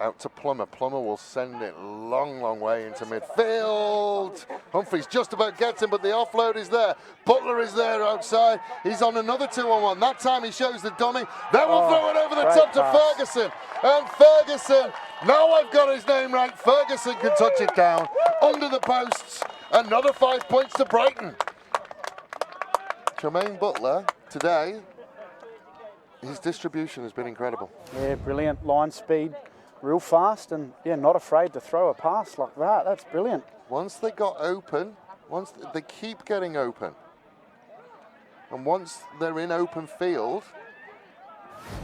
Out to Plummer. Plummer will send it long, long way into midfield. Humphreys just about gets him, but the offload is there. Butler is there outside. He's on another 2-on-1. That time he shows the dummy. Then we'll throw it over the top to Ferguson. And Ferguson, now I've got his name right. Ferguson can touch it down under the posts. Another 5 points to Brighton. Jermaine Butler today, his distribution has been incredible. Yeah, brilliant line speed. Real fast and, yeah, not afraid to throw a pass like that. That's brilliant. Once they got open, once they keep getting open, and once they're in open field,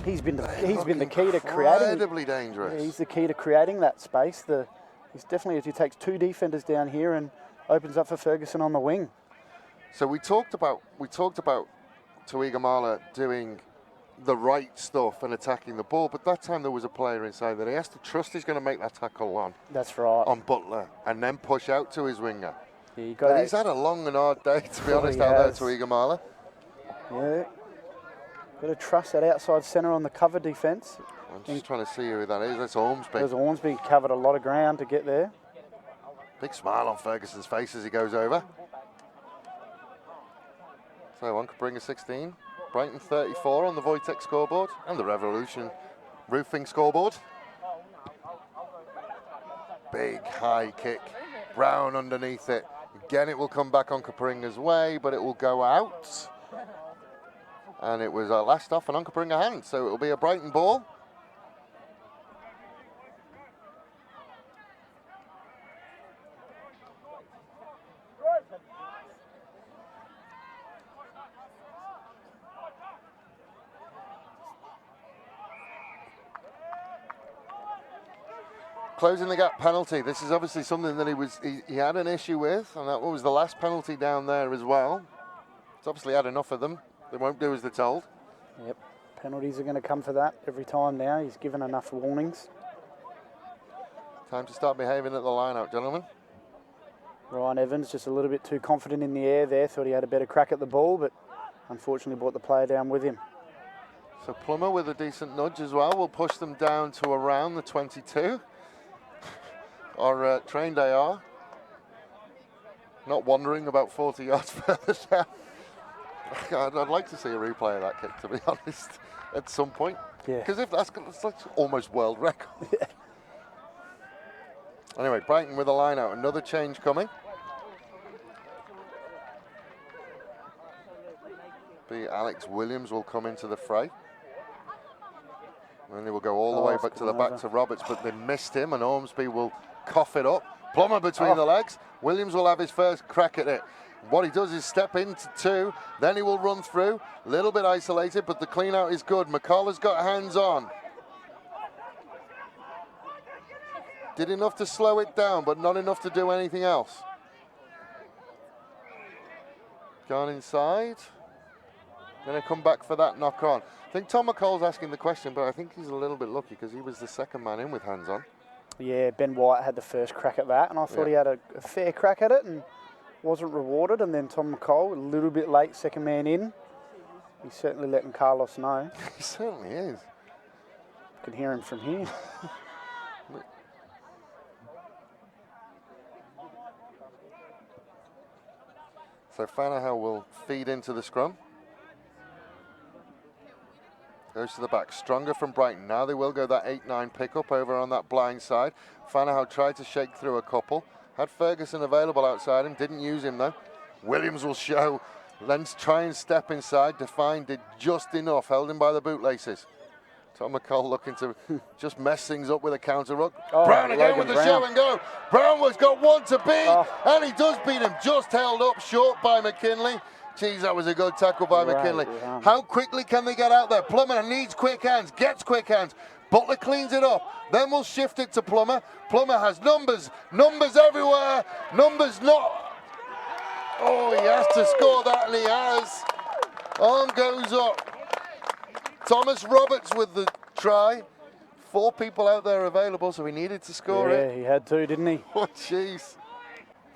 he's been the key to creating. Incredibly dangerous. Yeah, he's the key to creating that space. He's definitely, he takes 2 defenders down here and opens up for Ferguson on the wing. So we talked about Tuigamala doing the right stuff and attacking the ball, but that time there was a player inside that he has to trust he's going to make that tackle on. That's right. On Butler, and then push out to his winger. Yeah, he's had a long and hard day, to be honest, out there, Tuigamala. Yeah. Got to trust that outside centre on the cover defence. I'm just trying to see who that is. That's Ormsby. Because Ormsby covered a lot of ground to get there. Big smile on Ferguson's face as he goes over. So Onkaparinga 16. Brighton 34 on the Wojtek scoreboard and the Revolution Roofing scoreboard. Big high kick. Brown underneath it. Again, it will come back Onkaparinga's way, but it will go out. And it was last off an Onkaparinga hand, so it will be a Brighton ball. Closing the gap penalty. This is obviously something that he had an issue with, and that was the last penalty down there as well. He's obviously had enough of them. They won't do as they're told. Yep, penalties are going to come for that every time now. He's given enough warnings. Time to start behaving at the line-out, gentlemen. Ryan Evans just a little bit too confident in the air there. Thought he had a better crack at the ball, but unfortunately brought the player down with him. So Plummer with a decent nudge as well will push them down to around the 22. Or trained they are. Not wandering about 40 yards further down. I'd like to see a replay of that kick, to be honest, at some point. Yeah. Because if that's almost world record. Yeah. Anyway, Brighton with a line out. Another change coming. Alex Williams will come into the fray. And they will go all the way back to the back to Roberts, but they missed him, and Ormsby will cough it up. Plummer between the legs. Williams will have his first crack at it. What he does is step into 2, then he will run through. A little bit isolated, but the clean out is good. McCullough's got hands on. Did enough to slow it down, but not enough to do anything else. Gone inside. Going to come back for that knock on. I think Tom McCall's asking the question, but I think he's a little bit lucky because he was the second man in with hands on. Yeah, Ben White had the first crack at that, and I thought he had a fair crack at it and wasn't rewarded. And then Tom McCall, a little bit late, second man in. He's certainly letting Carlos know. He certainly is. Can hear him from here. So Fanahoe will feed into the scrum. Goes to the back, stronger from Brighton. Now they will go that 8-9 pickup over on that blind side. Fanahoe tried to shake through a couple. Had Ferguson available outside him, didn't use him though. Williams will show. Let's try and step inside. Define did just enough, held him by the bootlaces. Tom McCall looking to just mess things up with a counter ruck. Brown again with the show and go. Brown has got one to beat, and he does beat him. Just held up short by McKinley. Geez, that was a good tackle by McKinley. Yeah. How quickly can they get out there? Plummer needs quick hands, gets quick hands. Butler cleans it up. Then we'll shift it to Plummer. Plummer has numbers everywhere. Numbers not. Oh, he has to score that, and he has. Arm goes up. Thomas Roberts with the try. 4 people out there available, so he needed to score it. Yeah, he had to, didn't he? Oh, jeez.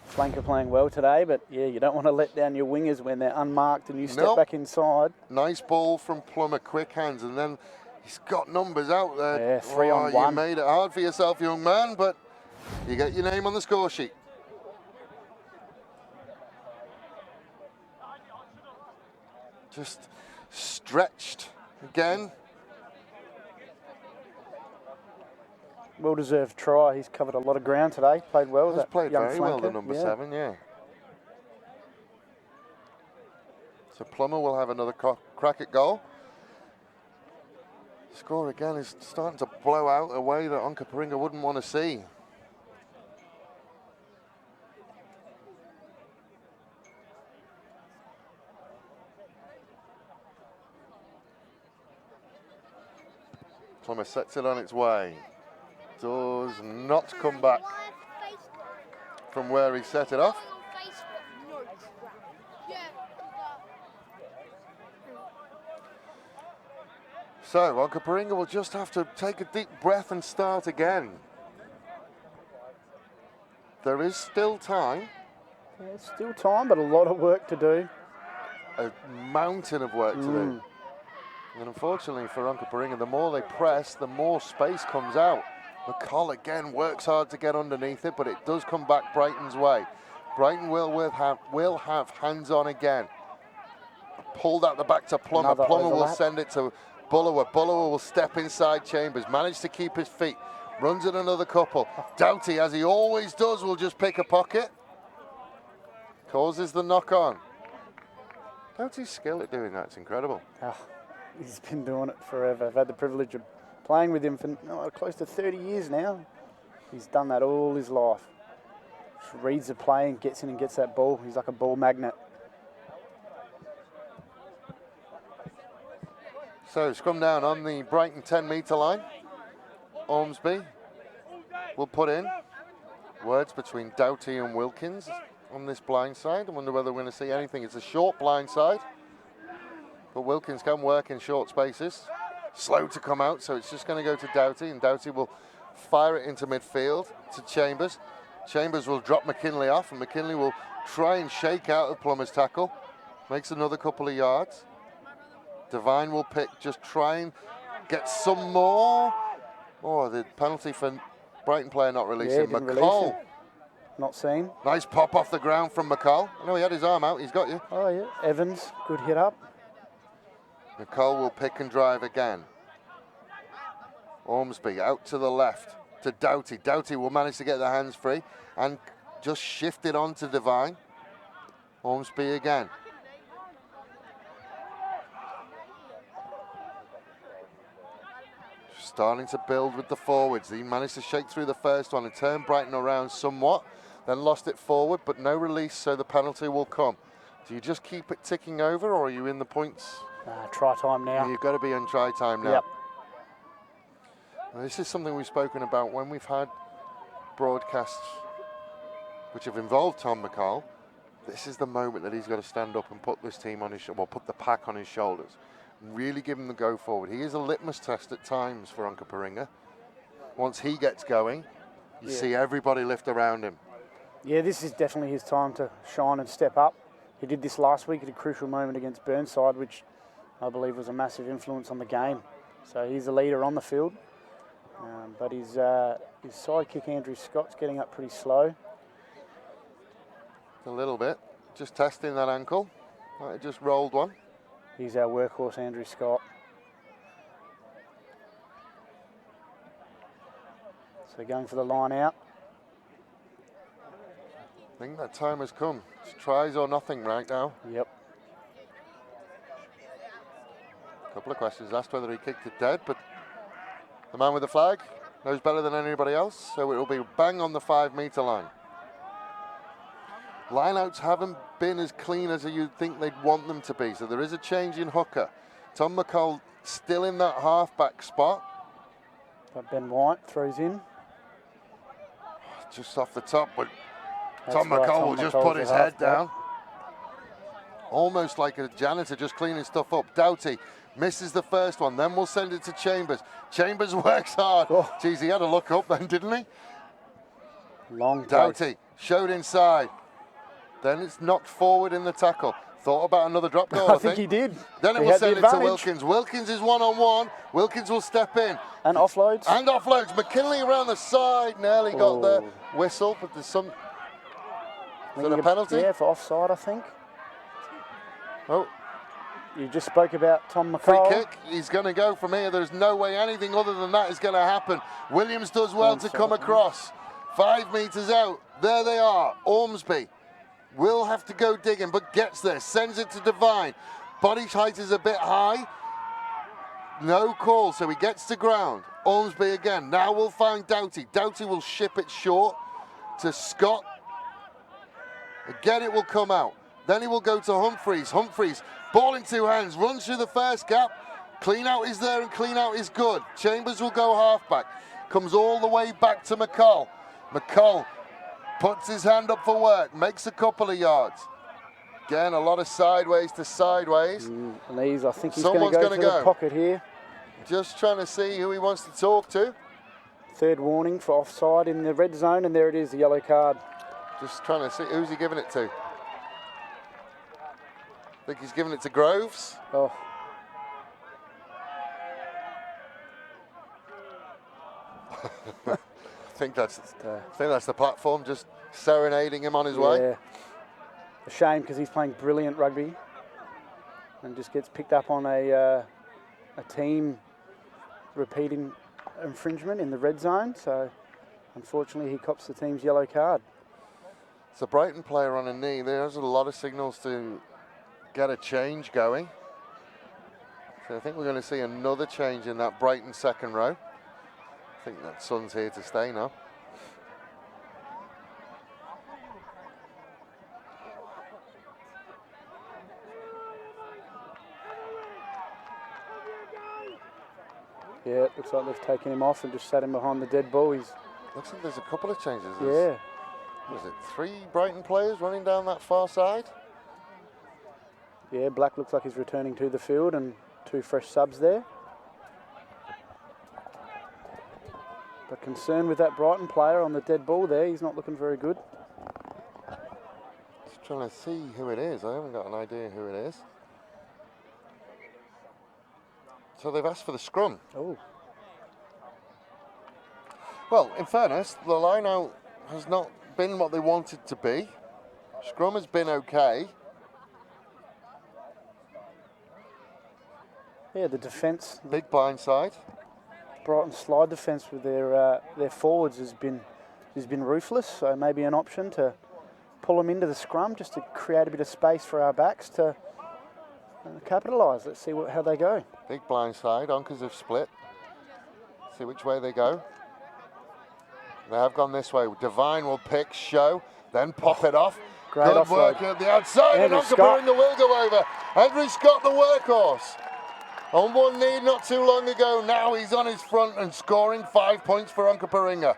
Flanker playing well today, but yeah, you don't want to let down your wingers when they're unmarked and you step Nope. back inside. Nice ball from Plummer, quick hands, and then he's got numbers out there. Yeah, 3 on 1. You made it hard for yourself, young man, but you get your name on the score sheet. Just stretched again. Well-deserved try. He's covered a lot of ground today. Played well. He's played young very flanker. well, the number 7, yeah. So Plummer will have another crack at goal. Score again is starting to blow out a way that Onkaparinga wouldn't want to see. Plummer sets it on its way. Does not come back from where he set it off. So Onkaparinga will just have to take a deep breath and start again. There is still time. Yeah, still time, but a lot of work to do. A mountain of work to do. And unfortunately for Onkaparinga, the more they press, the more space comes out. McCall again works hard to get underneath it, but it does come back Brighton's way. Brighton will have hands on again. Pulled out the back to Plummer. Another Plummer will overlap. send it to Bullower. Bullower will step inside Chambers, manage to keep his feet, runs at another couple. Doughty, as he always does, will just pick a pocket. Causes the knock on. Doughty's skill at doing that's incredible. Oh, he's been doing it forever. I've had the privilege of playing with him for close to 30 years now. He's done that all his life. Just reads the play and gets in and gets that ball. He's like a ball magnet. So scrum down on the Brighton 10-metre line. Ormsby will put in words between Doughty and Wilkins on this blind side. I wonder whether we're going to see anything. It's a short blind side, but Wilkins can work in short spaces. Slow to come out, so it's just going to go to Doughty, and Doughty will fire it into midfield to Chambers. Chambers will drop McKinley off, and McKinley will try and shake out of Plummer's tackle. Makes another couple of yards. Devine will pick, just try and get some more. Oh, the penalty for Brighton player not releasing. didn't McCall. release it. Not seen. Nice pop off the ground from McCall. I know he had his arm out, he's got you. Oh, yeah. Evans, good hit up. McCall will pick and drive again. Ormsby out to the left to Doughty. Doughty will manage to get the hands free and just shift it on to Devine. Ormsby again. Starting to build with the forwards. He managed to shake through the first one and turn Brighton around somewhat, then lost it forward, but no release, so the penalty will come. Do you just keep it ticking over, or are you in the points? Try time now. You've got to be on try time now. Yep. Now, this is something we've spoken about when we've had broadcasts which have involved Tom McCall. This is the moment that he's got to stand up and put this team on his, well, put the pack on his shoulders. Really give him the go forward. He is a litmus test at times for Onkaparinga. Once he gets going, you see everybody lift around him. Yeah, this is definitely his time to shine and step up. He did this last week at a crucial moment against Burnside, which I believe was a massive influence on the game. So he's a leader on the field. But his sidekick, Andrew Scott's getting up pretty slow. A little bit. Just testing that ankle. Might have just rolled one. He's our workhorse, Andrew Scott. So going for the line out. I think that time has come. It's tries or nothing right now. Yep. A couple of questions asked whether he kicked it dead, but the man with the flag knows better than anybody else, so it will be bang on the 5-metre line. Lineouts haven't been as clean as you'd think they'd want them to be, so there is a change in hooker. Tom McCall still in that half-back spot. But Ben White throws in. Just off the top, but That's Tom right, McCall will just McCall's put a his head halfback. down. Almost like a janitor just cleaning stuff up. Doughty Misses the first one, then we'll send it to Chambers. Chambers works hard. Oh. Geez, he had to look up then, didn't he? Long Doughty showed inside. Then it's knocked forward in the tackle. Thought about another drop goal, I think he did. Then it He will had the send it to advantage. Wilkins. Wilkins is one-on-one. Wilkins will step in. And offloads. And offloads. McKinley around the side. Nearly got the whistle, but there's some... Is it a penalty? Yeah, for offside, I think. Oh, You just spoke about Tom free McCall. kick. He's going to go from here. There's no way anything other than that is going to happen. Williams does well to come across. 5 metres out. There they are. Ormsby will have to go digging, but gets there. Sends it to Devine. Body height is a bit high. No call, so he gets to ground. Ormsby again. Now we'll find Doughty. Doughty will ship it short to Scott. Again, it will come out. Then he will go to Humphreys. Humphreys, ball in 2 hands, runs through the first gap. Clean out is there and clean out is good. Chambers will go halfback. Comes all the way back to McCall. McCall puts his hand up for work, makes a couple of yards. Again, a lot of sideways to sideways. And these, I think he's Someone's going to gonna go to go. the pocket here. Just trying to see who he wants to talk to. Third warning for offside in the red zone, and there it is, the yellow card. Just trying to see, who's he giving it to? I think he's giving it to Groves. Oh, I think that's the platform, just serenading him on his way. yeah. A shame because he's playing brilliant rugby and just gets picked up on a team repeating infringement in the red zone. So unfortunately, he cops the team's yellow card. It's a Brighton player on a knee. There's a lot of signals to get a change going. So I think we're going to see another change in that Brighton second row. I think that Sun's here to stay now. Yeah, it looks like they've taken him off and just sat him behind the dead ball. He's, Looks like there's a couple of changes. yeah, There's, was it 3 Brighton players running down that far side? yeah. Black looks like he's returning to the field, and 2 fresh subs there. But concerned with that Brighton player on the dead ball there, he's not looking very good. Just trying to see who it is. I haven't got an idea who it is. So they've asked for the scrum. Oh, Well, in fairness, the line-out has not been what they wanted to be. Scrum has been okay. yeah, the defence, Big blind side. Brighton slide defence with their forwards has been ruthless. So maybe an option to pull them into the scrum just to create a bit of space for our backs to capitalise. Let's see how they go. Big blind side. Onkers have split. See which way they go. They have gone this way. Devine will pick, show, then pop it off. Great Good offload. work at the outside, Andrew and Scott. Onkaparinga will go over. Andrew Scott, the workhorse. On one knee not too long ago. Now he's on his front and scoring 5 points for Onkaparinga.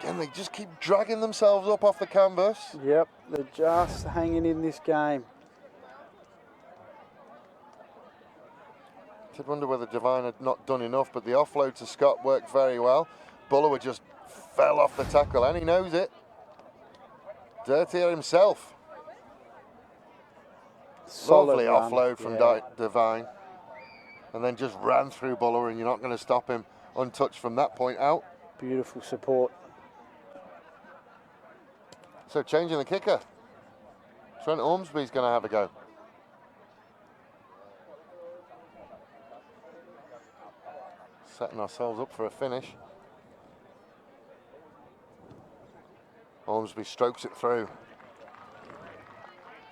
Again, they just keep dragging themselves up off the canvas. Yep, they're just hanging in this game. Did wonder whether Devine had not done enough, but the offload to Scott worked very well. Bullower just fell off the tackle, and he knows it. Dirtier himself. Solid Lovely run. offload from Yeah. Devine. And then just ran through Bullower, and you're not going to stop him untouched from that point out. Beautiful support. So changing the kicker. Trent Ormsby's going to have a go. Setting ourselves up for a finish. Ormsby strokes it through.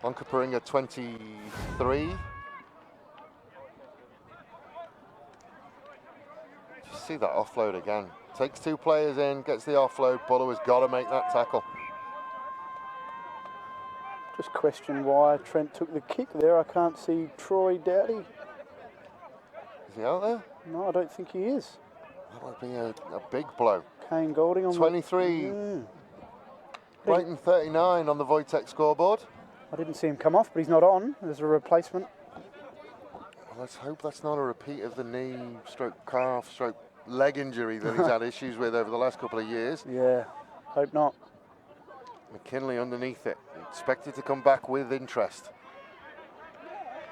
Onkaparinga 23. Just see that offload again. Takes 2 players in, gets the offload. Bullower's got to make that tackle. Just question why Trent took the kick there. I can't see Troy Doughty. Is he out there? No, I don't think he is. That would be a big blow. Kane Golding on 23. the... Brighton 39 on the Wojtek scoreboard. I didn't see him come off, but he's not on. There's a replacement Well, let's hope that's not a repeat of the knee, stroke calf, stroke leg injury that he's had issues with over the last couple of years. Yeah, hope not. McKinley underneath it, expected to come back with interest.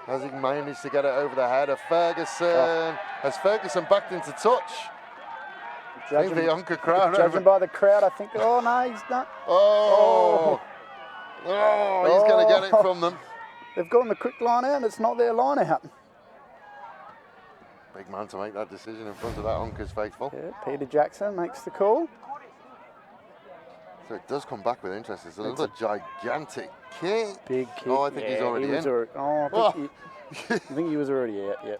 Has he managed to get it over the head of Ferguson? Oh. Has Ferguson backed into touch? I think the Onka crowd. Judging by the crowd, I think. Oh no, he's not. Oh, he's going to get it from them. They've gone the quick line out, and it's not their line out. Big man to make that decision in front of that Onka's faithful. Yeah, Peter Jackson makes the call. So it does come back with interest. It's another gigantic kick. Big kick. Oh, I think he's already in. I think he was already out, yeah.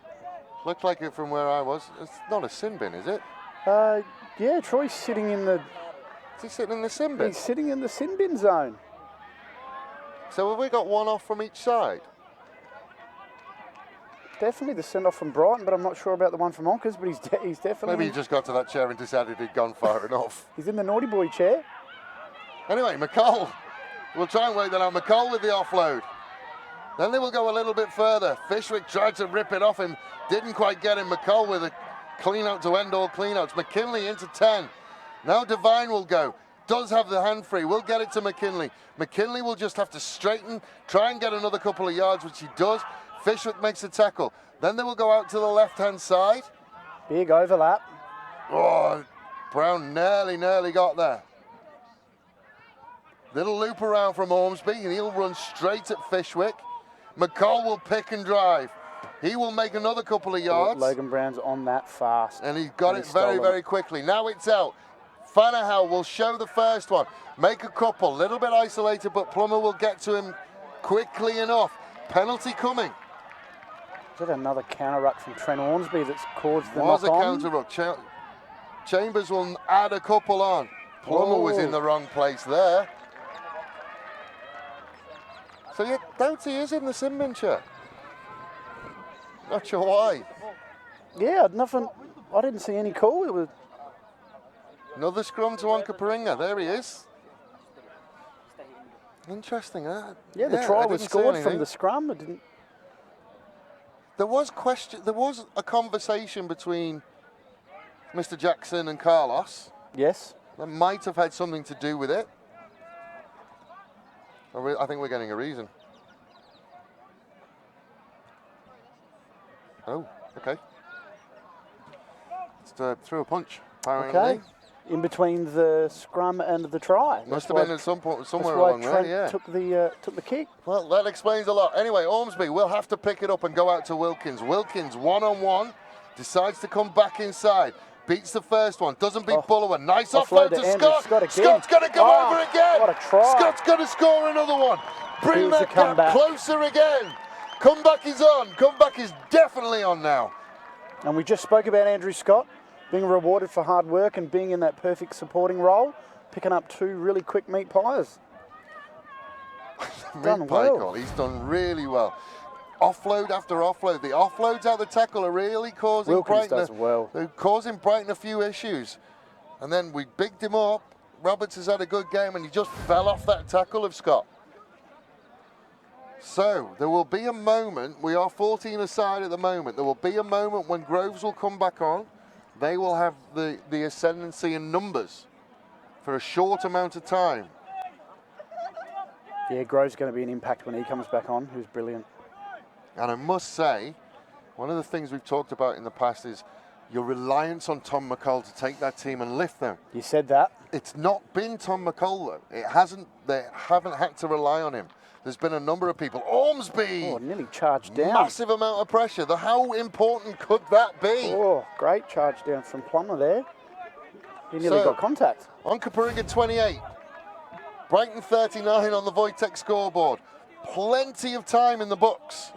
Looked like it from where I was. It's not a sin bin, is it? Yeah, Troy's sitting in the... Is he sitting in the sin bin? He's sitting in the sin bin zone. So have we got one off from each side? Definitely the send-off from Brighton, but I'm not sure about the one from Onka's, but he's definitely... Maybe he just got to that chair and decided he'd gone far enough. He's in the naughty boy chair. Anyway, McCall. We'll try and wait that out. McCall with the offload. Then they will go a little bit further. Fishwick tried to rip it off him. Didn't quite get him. McCall with a clean out to end all clean outs. McKinley into 10. Now Devine will go. Does have the hand free. We'll get it to McKinley. McKinley will just have to straighten, try and get another couple of yards, which he does. Fishwick makes a tackle. Then they will go out to the left-hand side. Big overlap. Oh, Brown nearly got there. Little loop around from Ormsby, and he'll run straight at Fishwick. McCall will pick and drive. He will make another couple of yards. Logan Brown's on that fast. And he got it very quickly. Now it's out. Fanahow will show the first one. Make a couple. Little bit isolated, but Plummer will get to him quickly enough. Penalty coming. Is that another counter-ruck from Trent Ormsby that's caused the Was a knock-on? counter-ruck. Chambers will add a couple on. Plummer was in the wrong place there. So yeah, Doughty is in the Sinbin chair. Not sure why. Yeah, nothing. I didn't see any call. It was another scrum to Onkaparinga. There he is. Interesting, huh? Yeah, the try was scored from the scrum. It didn't. There was a conversation between Mr. Jackson and Carlos. Yes. That might have had something to do with it. I think we're getting a reason. Oh, okay. It's through a punch, apparently. Okay. In between the scrum and the try. Must have been at some point, somewhere along there, yeah. Took the kick. Well, that explains a lot. Anyway, Ormsby will have to pick it up and go out to Wilkins. Wilkins, one-on-one, decides to come back inside. Beats the first one, doesn't beat Bullower. Nice offload to Scott. Scott's going to come over again. What a try. Scott's going to score another one. Bring that gap closer again. Comeback is on. Comeback is definitely on now. And we just spoke about Andrew Scott being rewarded for hard work and being in that perfect supporting role, picking up 2 really quick meat pies. Done well. He's done really well. Offload after offload. The offloads out the tackle are really causing Brighton a few issues. And then we bigged him up. Roberts has had a good game and he just fell off that tackle of Scott. So there will be a moment, we are 14 aside at the moment, there will be a moment when Groves will come back on. They will have the ascendancy in numbers for a short amount of time. Yeah, Groves going to be an impact when he comes back on, who's brilliant. And I must say, one of the things we've talked about in the past is your reliance on Tom McCall to take that team and lift them. You said that. It's not been Tom McCall though. They haven't had to rely on him. There's been a number of people. Ormsby! Oh, nearly charged down. Massive amount of pressure. How important could that be? Oh, great charge down from Plummer there. He nearly got contact. Onkaparinga 28. Brighton 39 on the Wojtek scoreboard. Plenty of time in the books.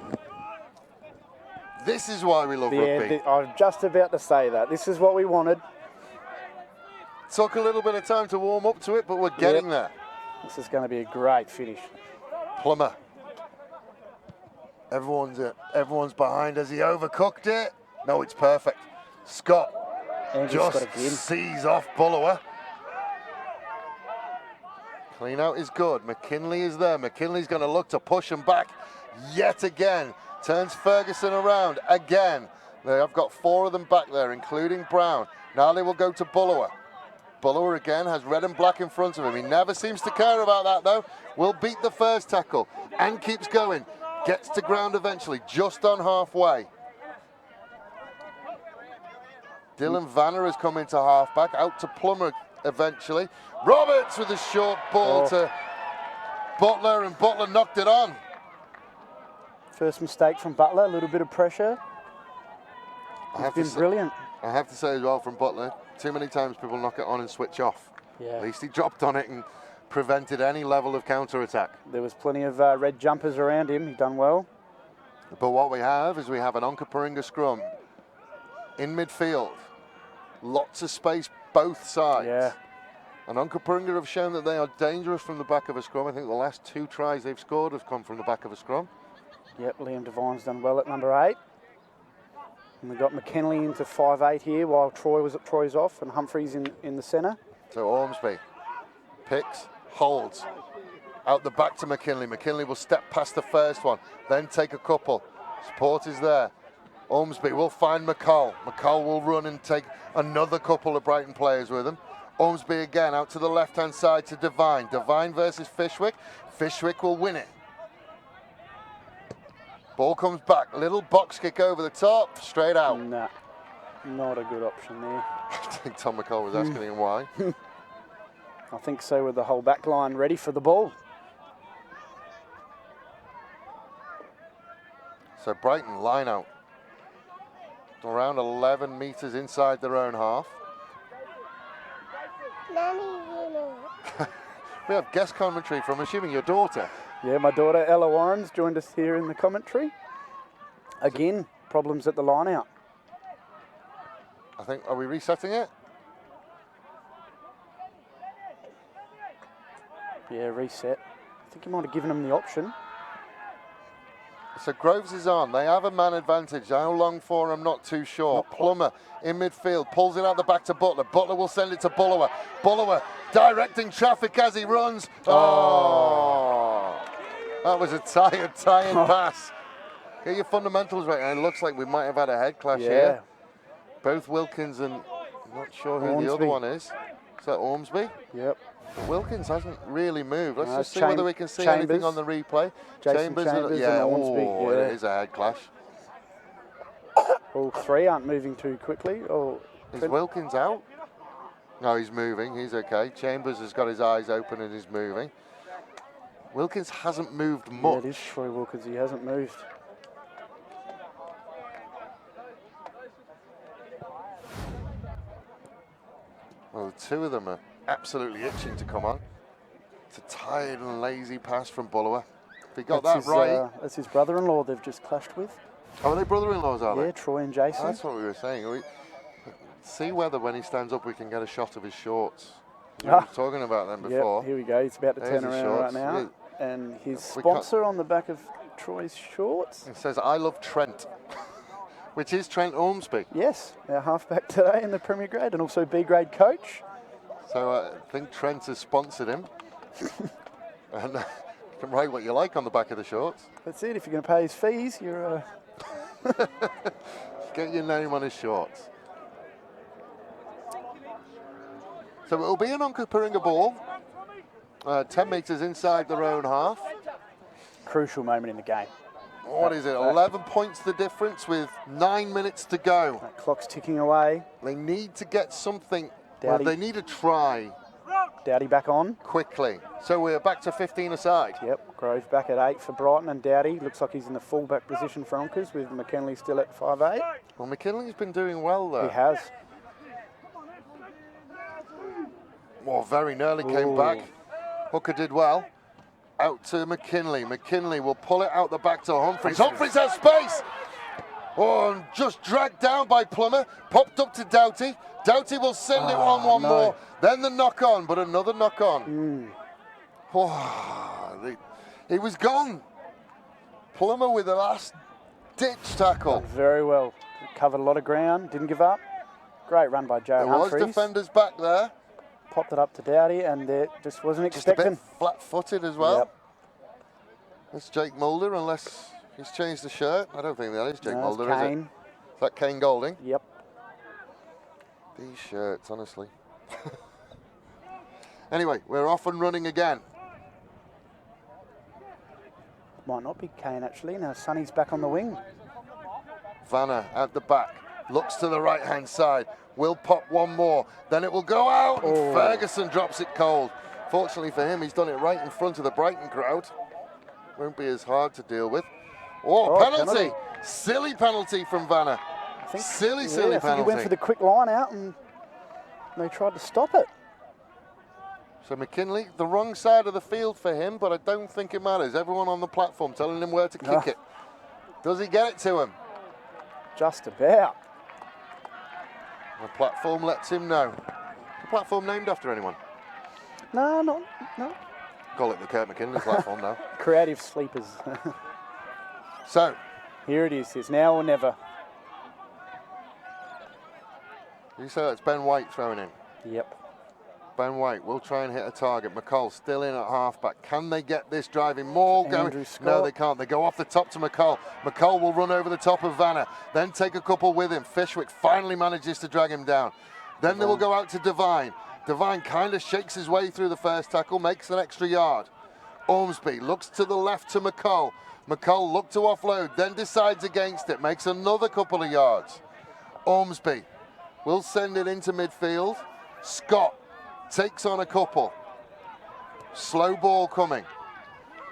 This is why we love rugby. I was just about to say that. This is what we wanted. Took a little bit of time to warm up to it, but we're getting there. This is going to be a great finish. Plummer. Everyone's behind. Has he overcooked it? No, it's perfect. Scott just sees off Bullower. Clean out is good. McKinley is there. McKinley's going to look to push him back yet again. Turns Ferguson around again. They have got 4 of them back there, including Brown. Now they will go to Bullower. Bullower again has red and black in front of him. He never seems to care about that though. Will beat the first tackle and keeps going. Gets to ground eventually, just on halfway. Dylan Vanner has come into halfback, out to Plummer eventually. Roberts with a short ball to Butler, and Butler knocked it on. First mistake from Butler, a little bit of pressure. He's been brilliant. I have to say as well from Butler, too many times people knock it on and switch off. Yeah. At least he dropped on it and prevented any level of counter-attack. There was plenty of red jumpers around him. He done well. But what we have is we have an Onkaparinga scrum in midfield. Lots of space both sides. Yeah. And Onkaparinga have shown that they are dangerous from the back of a scrum. I think the last 2 tries they've scored have come from the back of a scrum. Yep, Liam Devine's done well at number 8. And we've got McKinley into 5'8" here while Troy's off and Humphreys in the centre. So Ormsby picks, holds. Out the back to McKinley. McKinley will step past the first one, then take a couple. Support is there. Ormsby will find McCall. McCall will run and take another couple of Brighton players with him. Ormsby again out to the left-hand side to Devine. Devine versus Fishwick. Fishwick will win it. Ball comes back. Little box kick over the top, straight out. Nah, not a good option there. I think Tom McCall was asking him why. I think so, with the whole back line ready for the ball. So Brighton line out. Around 11 metres inside their own half. We have guest commentary from, assuming, your daughter. Yeah, my daughter Ella Warren's joined us here in the commentary. Again, problems at the line out. I think, are we resetting it? Yeah, reset. I think you might have given them the option. So Groves is on. They have a man advantage. How long for, I'm not too sure. Plummer in midfield, pulls it out the back to Butler. Butler will send it to Bullower. Bullower directing traffic as he runs. Oh, that was a tired pass. Get your fundamentals right. And it looks like we might have had a head clash here. Both Wilkins and I'm not sure who Ormsby. the other one is. Is that Ormsby? Yep. Wilkins hasn't really moved. Let's just see Cham- whether we can see Chambers. anything on the replay. Jason Chambers yeah, and Ormsby, oh, yeah. it is a head clash. All 3 aren't moving too quickly. Is Wilkins out? No, he's moving. He's okay. Chambers has got his eyes open and is moving. Wilkins hasn't moved much. Yeah, it is Troy Wilkins. He hasn't moved. Well, the 2 of them are absolutely itching to come on. It's a tired and lazy pass from Bullower. If he got that right. That's his brother-in-law they've just clashed with. Oh, are they brother-in-laws, are they? Yeah, Troy and Jason. That's what we were saying. See whether when he stands up we can get a shot of his shorts. We were talking about them before. Yep, here we go. He's about to There's turn his around right shorts. now. And his sponsor on the back of Troy's shorts. It says, I love Trent, which is Trent Ormsby. Yes, our halfback today in the Premier Grade and also B Grade coach. So I think Trent has sponsored him. And you can write what you like on the back of the shorts. That's it. If you're going to pay his fees, you're... Get your name on his shorts. So it'll be an Onkaparinga ball. 10 metres inside their own half. Crucial moment in the game. What is it? 11 points the difference with 9 minutes to go. That clock's ticking away. They need to get something. Well, they need to try. Dowdy back on. Quickly. So we're back to 15 aside. Yep, Grove back at 8 for Brighton, and Dowdy looks like he's in the full-back position for Onkers with McKinley still at 5'8". Well, McKinley's been doing well there. He has. Well, very nearly came back. Hooker did well. Out to McKinley. McKinley will pull it out the back to Humphreys. Humphreys has space. Oh, and just dragged down by Plummer. Popped up to Doughty. Doughty will send it on one more. Then the knock on, but another knock on. Oh, he was gone. Plummer with the last ditch tackle. Done very well. Covered a lot of ground, didn't give up. Great run by Joe Humphreys. There was defenders back there. Popped it up to Dowdy, and it just wasn't Just a expecting. bit flat-footed as well. Yep. That's Jake Mulder, unless He's changed the shirt. I don't think that is Jake No, Mulder, it's is it? Kane. Is that Kane Golding? Yep. These shirts, honestly. Anyway, we're off and running again. Might not be Kane, actually. Now Sonny's back on the wing. Vanna at the back. Looks to the right-hand side. Will pop one more. Then it will go out. And Ferguson drops it cold. Fortunately for him, he's done it right in front of the Brighton crowd. Won't be as hard to deal with. Oh, penalty. Silly penalty from Vanna. Silly I think penalty. he went for the quick line out and they tried to stop it. So McKinley, the wrong side of the field for him, but I don't think it matters. Everyone on the platform telling him where to kick it. Does he get it to him? Just about. The platform lets him know. The platform named after anyone? No. Call it the Kurt McKinley platform now. Creative sleepers. So. Here it is. It's now or never. You say that's Ben White throwing in? Yep. Ben White will try and hit a target. McCall still in at halfback. Can they get this driving? More going. No, they can't. They go off the top to McCall. McCall will run over the top of Vanna, then take a couple with him. Fishwick finally manages to drag him down. Then they will go out to Devine. Devine kind of shakes his way through the first tackle, makes an extra yard. Ormsby looks to the left to McCall. McCall looked to offload, then decides against it, makes another couple of yards. Ormsby will send it into midfield. Scott takes on a couple. Slow ball coming.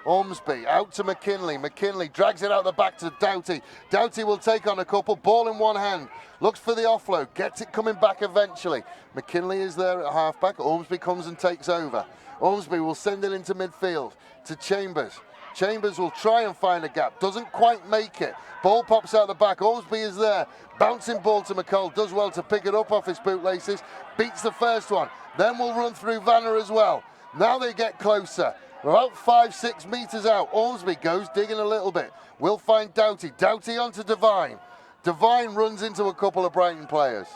Ormsby out to McKinley. McKinley drags it out the back to Doughty. Doughty will take on a couple. Ball in one hand. Looks for the offload. Gets it coming back eventually. McKinley is there at halfback. Ormsby comes and takes over. Ormsby will send it into midfield to Chambers. Chambers will try and find a gap. Doesn't quite make it. Ball pops out the back. Ormsby is there. Bouncing ball to McCall. Does well to pick it up off his bootlaces. Beats the first one. Then we'll run through Vanna as well. Now they get closer. About 5-6 metres out. Ormsby goes digging a little bit. We'll find Doughty. Doughty onto Devine. Devine runs into a couple of Brighton players.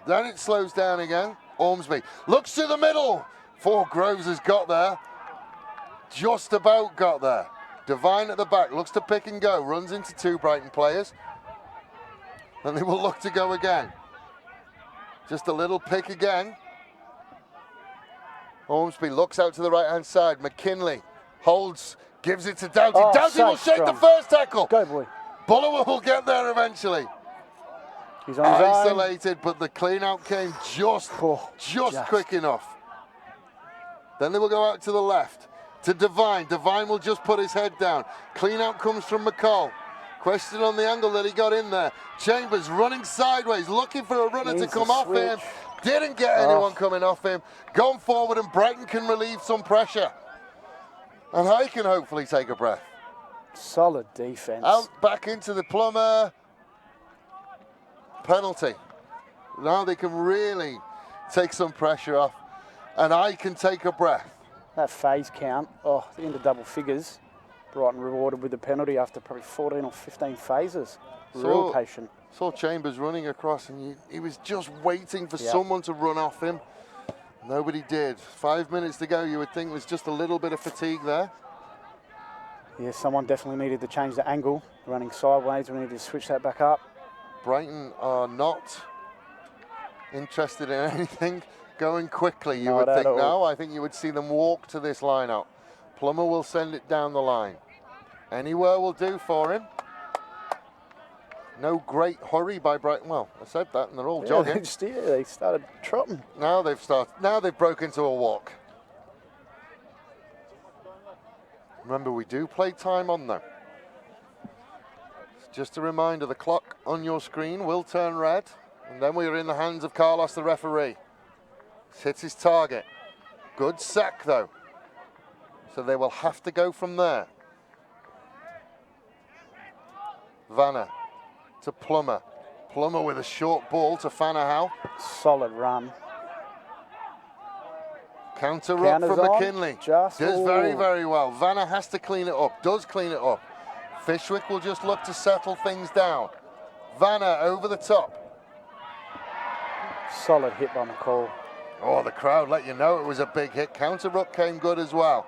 Then it slows down again. Ormsby looks to the middle. Groves has got there. Just about got there. Devine at the back. Looks to pick and go. Runs into two Brighton players. Then they will look to go again. Just a little pick again. Ormsby looks out to the right-hand side. McKinley holds, gives it to Doughty. Doughty will shake the first tackle. Go, boy. Bullower will get there eventually. He's on his isolated, but the clean-out came just quick enough. Then they will go out to the left, to Devine. Devine will just put his head down. Clean-out comes from McCall. Question on the angle that he got in there. Chambers running sideways, looking for a runner to come off him. Didn't get anyone coming off him. Gone forward and Brighton can relieve some pressure. And I can hopefully take a breath. Solid defence. Out back into the Plummer. Penalty. Now they can really take some pressure off. And I can take a breath. That phase count, into double figures. Brighton rewarded with the penalty after probably 14 or 15 phases. Real patient. Saw Chambers running across and he was just waiting for someone to run off him. Nobody did. 5 minutes to go, you would think there's just a little bit of fatigue there. Yeah, someone definitely needed to change the angle. Running sideways, we needed to switch that back up. Brighton are not interested in anything going quickly, you would think now. I think you would see them walk to this line up. Plummer will send it down the line. Anywhere will do for him. No great hurry by Brighton. Well, I said that, and they're all jogging. They started trotting. Now they've broken into a walk. Remember, we do play time on though. Just a reminder, the clock on your screen will turn red, and then we are in the hands of Carlos, the referee. He's hit his target. Good sack though. So they will have to go from there. Vanna to Plummer. Plummer with a short ball to Fanahow. Solid run. Counter up from McKinley. Does very, very well. Vanna has to clean it up. Does clean it up. Fishwick will just look to settle things down. Vanna over the top. Solid hit by McCall. Oh, the crowd let you know it was a big hit. Counter ruck came good as well.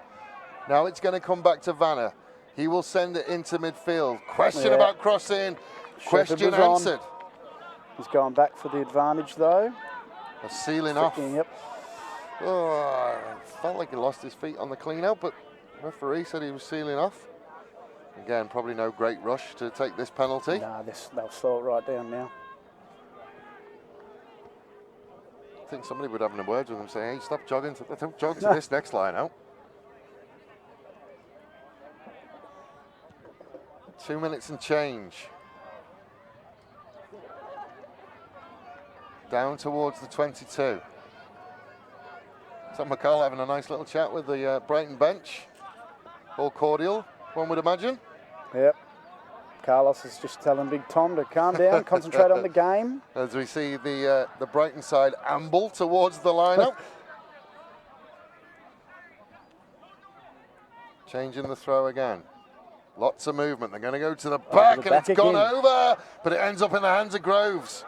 Now it's going to come back to Vanna. He will send it into midfield. Question Yeah. about crossing. Question was on. answered. He's going back for the advantage though. A sealing off. Yep. Oh, felt like he lost his feet on the clean out, but the referee said he was sealing off. Again, probably no great rush to take this penalty. Nah, they'll slow it right down now. I think somebody would have a word with him, say, hey, stop jogging to this next line out. 2 minutes and change. Down towards the 22. So McCall having a nice little chat with the Brighton bench. All cordial, one would imagine. Yep. Carlos is just telling Big Tom to calm down, concentrate on the game. As we see the Brighton side amble towards the lineup. Changing the throw again. Lots of movement. They're going to go to the back, and it's gone over, but it ends up in the hands of Groves.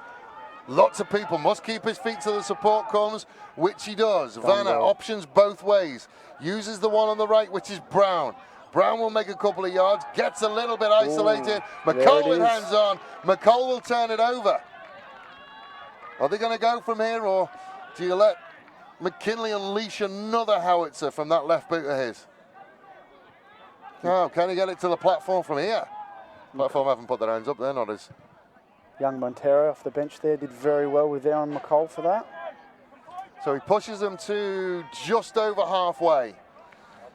Lots of people must keep his feet till the support comes, which he does. Vanna options both ways. Uses the one on the right, which is Brown. Brown will make a couple of yards, gets a little bit isolated. McCall with hands on. McCall will turn it over. Are they going to go from here, or do you let McKinley unleash another howitzer from that left boot of his? No, can he get it to the platform from here? Platform haven't put their hands up, they're not as... Young Montero off the bench there did very well with Aaron McCall for that. So he pushes them to just over halfway.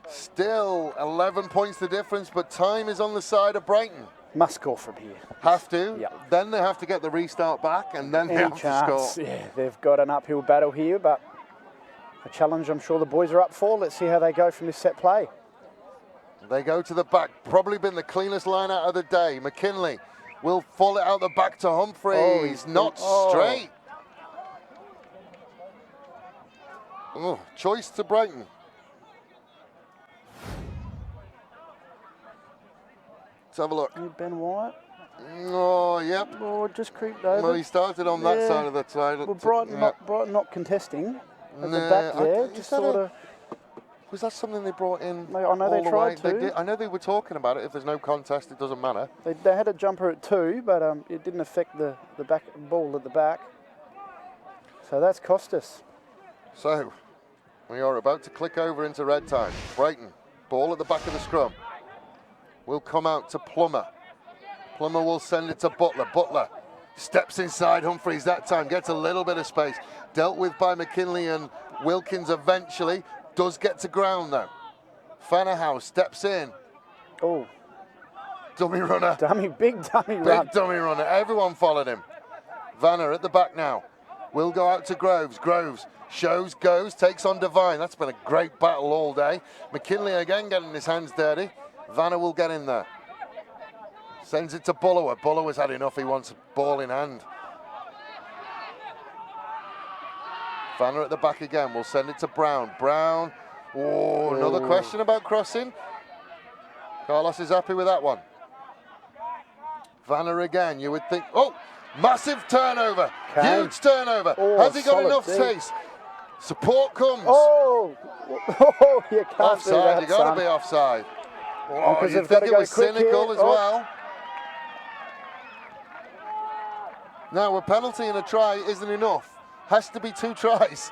Still 11 points the difference, but time is on the side of Brighton. Must score from here. Have to. Yep. Then they have to get the restart back, and then they have to score. Yeah, they've got an uphill battle here, but a challenge I'm sure the boys are up for. Let's see how they go from this set play. They go to the back. Probably been the cleanest line out of the day. McKinley will fall it out the back to Humphreys. Not straight. Oh, choice to Brighton. Let's have a look. Ben White. Oh, yep. Oh, just creeped over. Well, he started on that side of the side. Well, Brighton not contesting at the back there. Just sort of. Was that something they brought in? I know they tried to. I know they were talking about it. If there's no contest, it doesn't matter. They had a jumper at 2, but it didn't affect the back ball at the back. So that's cost us. So we are about to click over into red time. Brighton, ball at the back of the scrum. Will come out to Plummer. Plummer will send it to Butler. Butler steps inside Humphreys that time, gets a little bit of space. Dealt with by McKinley and Wilkins eventually. Does get to ground though. Fanahouse steps in. Oh. Dummy runner. Big dummy run. Big dummy runner. Everyone followed him. Vanna at the back now. Will go out to Groves. Groves shows, goes, takes on Devine. That's been a great battle all day. McKinley again getting his hands dirty. Vanna will get in there. Sends it to Bullower. Bullower's had enough. He wants a ball in hand. Vanna at the back again. We'll send it to Brown. Brown. Oh, another question about crossing. Carlos is happy with that one. Vanna again. You would think, oh, massive turnover. Huge turnover. Has he got enough space? Support comes. Oh, you can't offside, do that, you got to be offside. Oh, because you think it was cynical as well. Now, a penalty and a try isn't enough. Has to be 2 tries.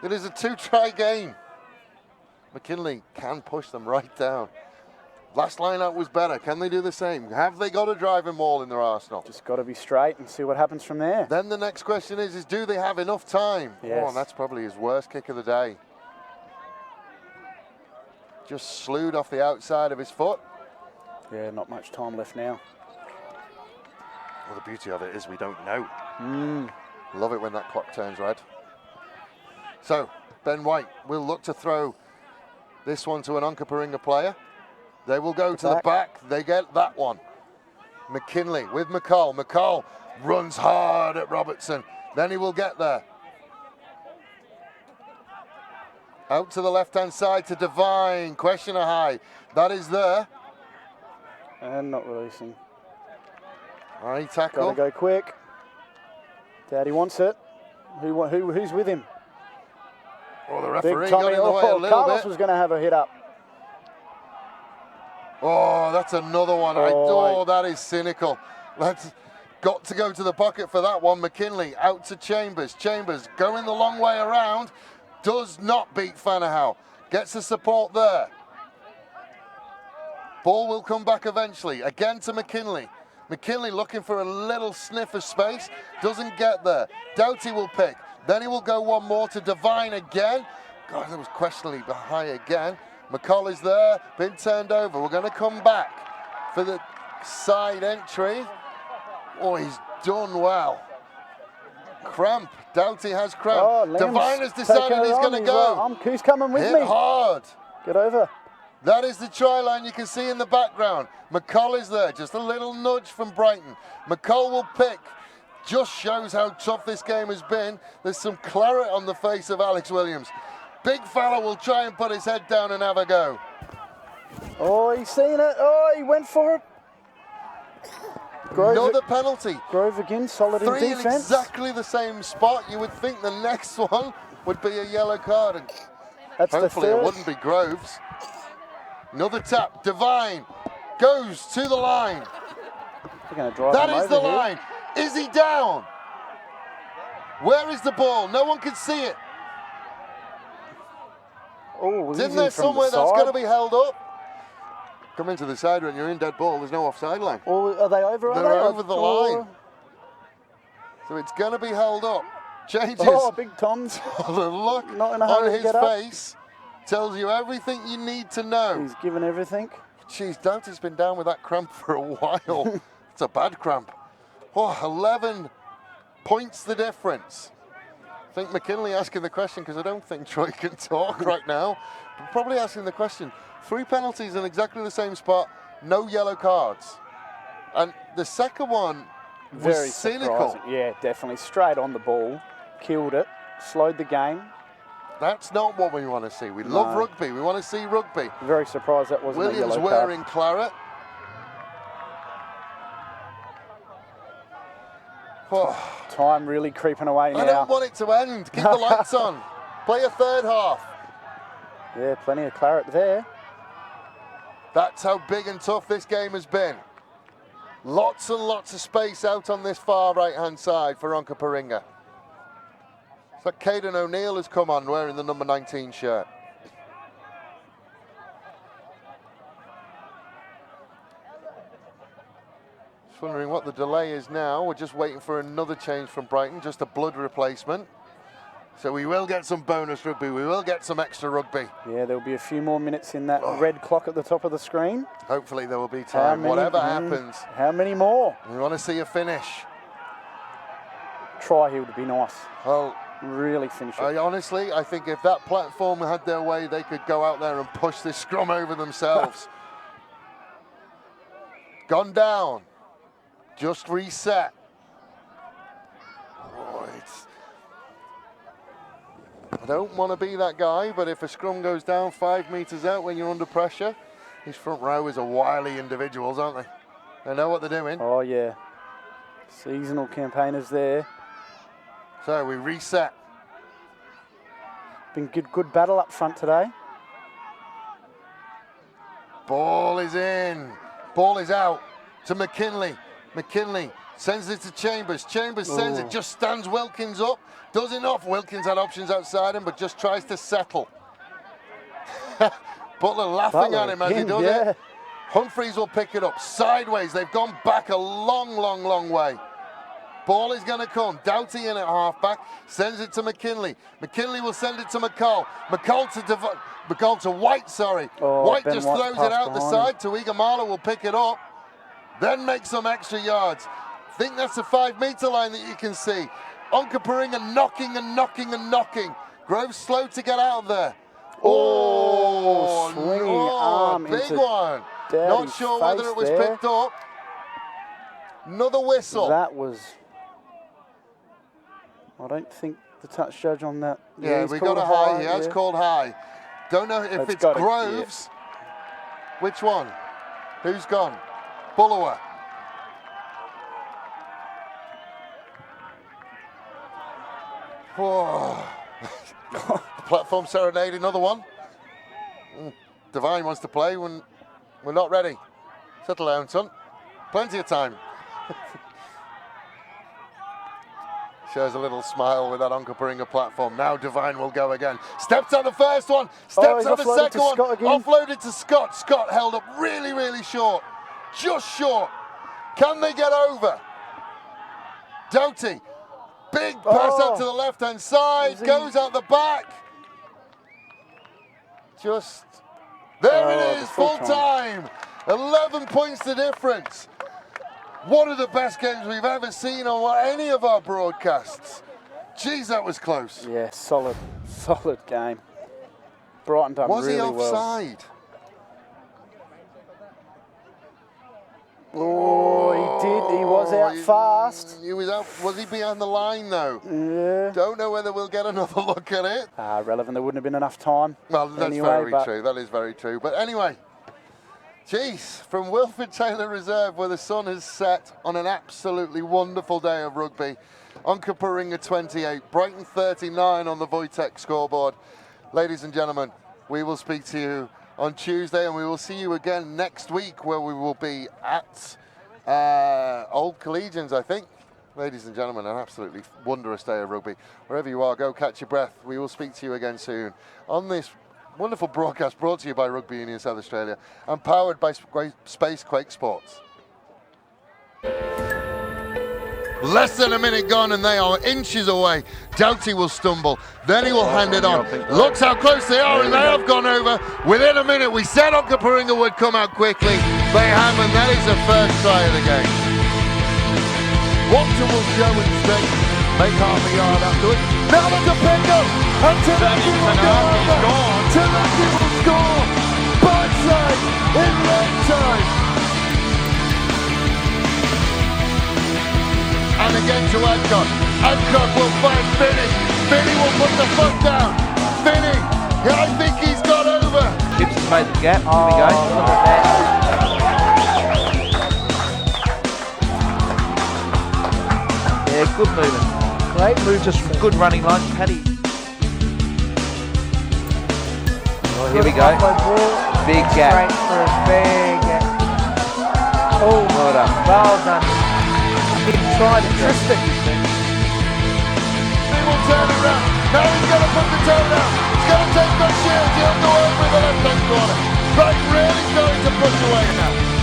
It is a 2-try game. McKinley can push them right down. Last line out was better. Can they do the same? Have they got a driving maul in their arsenal? Just got to be straight and see what happens from there. Then the next question is do they have enough time? Yes. Oh, and that's probably his worst kick of the day. Just slewed off the outside of his foot. Yeah, not much time left now. Well, the beauty of it is we don't know. Love it when that clock turns red. So, Ben White will look to throw this one to an Onkaparinga player. They will go to the back. They get that one. McKinley with McCall. McCall runs hard at Robertson. Then he will get there. Out to the left-hand side to Devine. Questioner high. That is there. And not releasing. High tackle. Got to go quick. Daddy wants it. Who's with him? Oh, the referee Big got Tommy. in the way a little Carlos bit. was going to have a hit up. Oh, that's another one. Oh, That is cynical. That's got to go to the pocket for that one. McKinley out to Chambers. Chambers going the long way around. Does not beat Fanahau. Gets the support there. Ball will come back eventually. Again to McKinley. McKinley looking for a little sniff of space. Doesn't get there. Doughty will pick. Then he will go one more to Devine again. God, that was questionably high again. McCall is there. Been turned over. We're going to come back for the side entry. Oh, he's done well. Cramp. Doughty has cramp. Oh, Devine has decided he's going to go. Who's coming with me? Hit hard. Get over. That is the try line you can see in the background. McCall is there, just a little nudge from Brighton. McCall will pick. Just shows how tough this game has been. There's some claret on the face of Alex Williams. Big fella will try and put his head down and have a go. Oh, he's seen it. Oh, he went for it. Another penalty. Grove again, solid in Three in defence. exactly the same spot. You would think the next one would be a yellow card. And That's hopefully the it third. wouldn't be Groves. Another tap. Devine goes to the line. They're going to drive That him is over the here. line. Is he down? Where is the ball? No one can see it. Oh, It's in there somewhere that's going to be held up. Come into the side when you're in dead ball. There's no offside line. Or are they over? They're over the line. So it's going to be held up. Changes. Oh, Big Tom's The look not in a hurry on to his get up. face tells you everything you need to know. He's given everything. Jeez, Doughty's been down with that cramp for a while. It's a bad cramp. Oh, 11 points the difference. I think McKinley asking the question, because I don't think Troy can talk right now, but probably asking the question. 3 penalties in exactly the same spot, no yellow cards. And the second one was Very cynical. surprising. Yeah, definitely. Straight on the ball. Killed it. Slowed the game. That's not what we want to see. We love rugby. We want to see rugby. Very surprised that wasn't a Williams yellow wearing claret. Oh, card. Time really creeping away now. I don't want it to end. Keep the lights on. Play a third half. Yeah, plenty of claret there. That's how big and tough this game has been. Lots and lots of space out on this far right-hand side for Onkaparinga. It's like Caden O'Neill has come on wearing the number 19 shirt. Just wondering what the delay is now. We're just waiting for another change from Brighton, just a blood replacement. So we will get some bonus rugby. We will get some extra rugby. Yeah, there'll be a few more minutes in that red clock at the top of the screen. Hopefully there will be time. Whatever happens, How many more? we want to see a finish. Try here would be nice. Well, Really finish it. I think if that platform had their way, they could go out there and push this scrum over themselves. Gone down. Just reset. I don't want to be that guy, but if a scrum goes down 5 meters out when you're under pressure, these front rowers are wily individuals, aren't they? They know what they're doing. Oh, yeah. Seasonal campaigners there. So we reset. Been good battle up front today. Ball is in. Ball is out to McKinley. McKinley sends it to Chambers. Chambers sends it, just stands Wilkins up. Does enough. Wilkins had options outside him, but just tries to settle. Butler laughing at him as he does it. Humphreys will pick it up. Sideways. They've gone back a long, long, long way. Ball is going to come. Doughty in at halfback. Sends it to McKinley. McKinley will send it to McCall. McCall to White, sorry. White Ben just White's throws it passed out the behind side. Tuigamala will pick it up. Then make some extra yards. I think that's the 5 meter line that you can see. Onkaparinga knocking and knocking and knocking. Groves slow to get out of there. Swinging arm big into one. Not sure whether it was picked up. Another whistle. That was... I don't think the touch judge on that. Yeah, he's we called got a high. He yeah. has called high. Don't know if it's Groves. Which one? Who's gone? Bullower. Platform serenade, another one. Devine wants to play when We're not ready. Settle down, son. Plenty of time. Shows a little smile with that Onkaparinga platform. Now Devine will go again. Steps on the first one. Steps on the second one. Offloaded to Scott. Scott held up really, really short. Just short. Can they get over? Doughty. Big pass out to the left-hand side. Goes out the back. Just... There it is. Full time. 11 points the difference. One of the best games we've ever seen on any of our broadcasts. Jeez, that was close. Yeah, solid game. Brighton done really well. Was he offside? Oh, he did. He was out fast. He was out. Was he behind the line though? Yeah. Don't know whether we'll get another look at it. Relevant. There wouldn't have been enough time. Well, that's very true. That is very true. But anyway. Jeez, from Wilfred Taylor Reserve, where the sun has set on an absolutely wonderful day of rugby. Onkaparinga 28, Brighton 39 on the Wojtek scoreboard. Ladies and gentlemen, we will speak to you on Tuesday, and we will see you again next week, where we will be at Old Collegians, I think. Ladies and gentlemen, an absolutely wondrous day of rugby. Wherever you are, go catch your breath. We will speak to you again soon on this wonderful broadcast brought to you by Rugby Union South Australia and powered by Space Quake Sports. Less than a minute gone and they are inches away. Doughty will stumble, then he will hand it on. Looks how close they are, and they have gone over. Within a minute, we said Onkaparinga would come out quickly. They have, and that is the first try of the game. Watson will show and straight, make half a yard afterwards. Now look to pick up, and Tanaki will go over. Tanaki will score. Birdside in red time. And again to Adcock. Adcock will find Finney. Finney will put the foot down. Finney, I think he's got over. Gibson's made the gap. Here we go. Look at that. Yeah, good movement. Great move, just good running line. Paddy. Oh, here we go. Big gap. Straight through, big gap. Oh, well done. Well done. He tried it. Interesting. He will turn it around. Now he's going to put the toe down. He's going to take the shield. He'll go over in the left-hand corner. Right, really starting to push away now.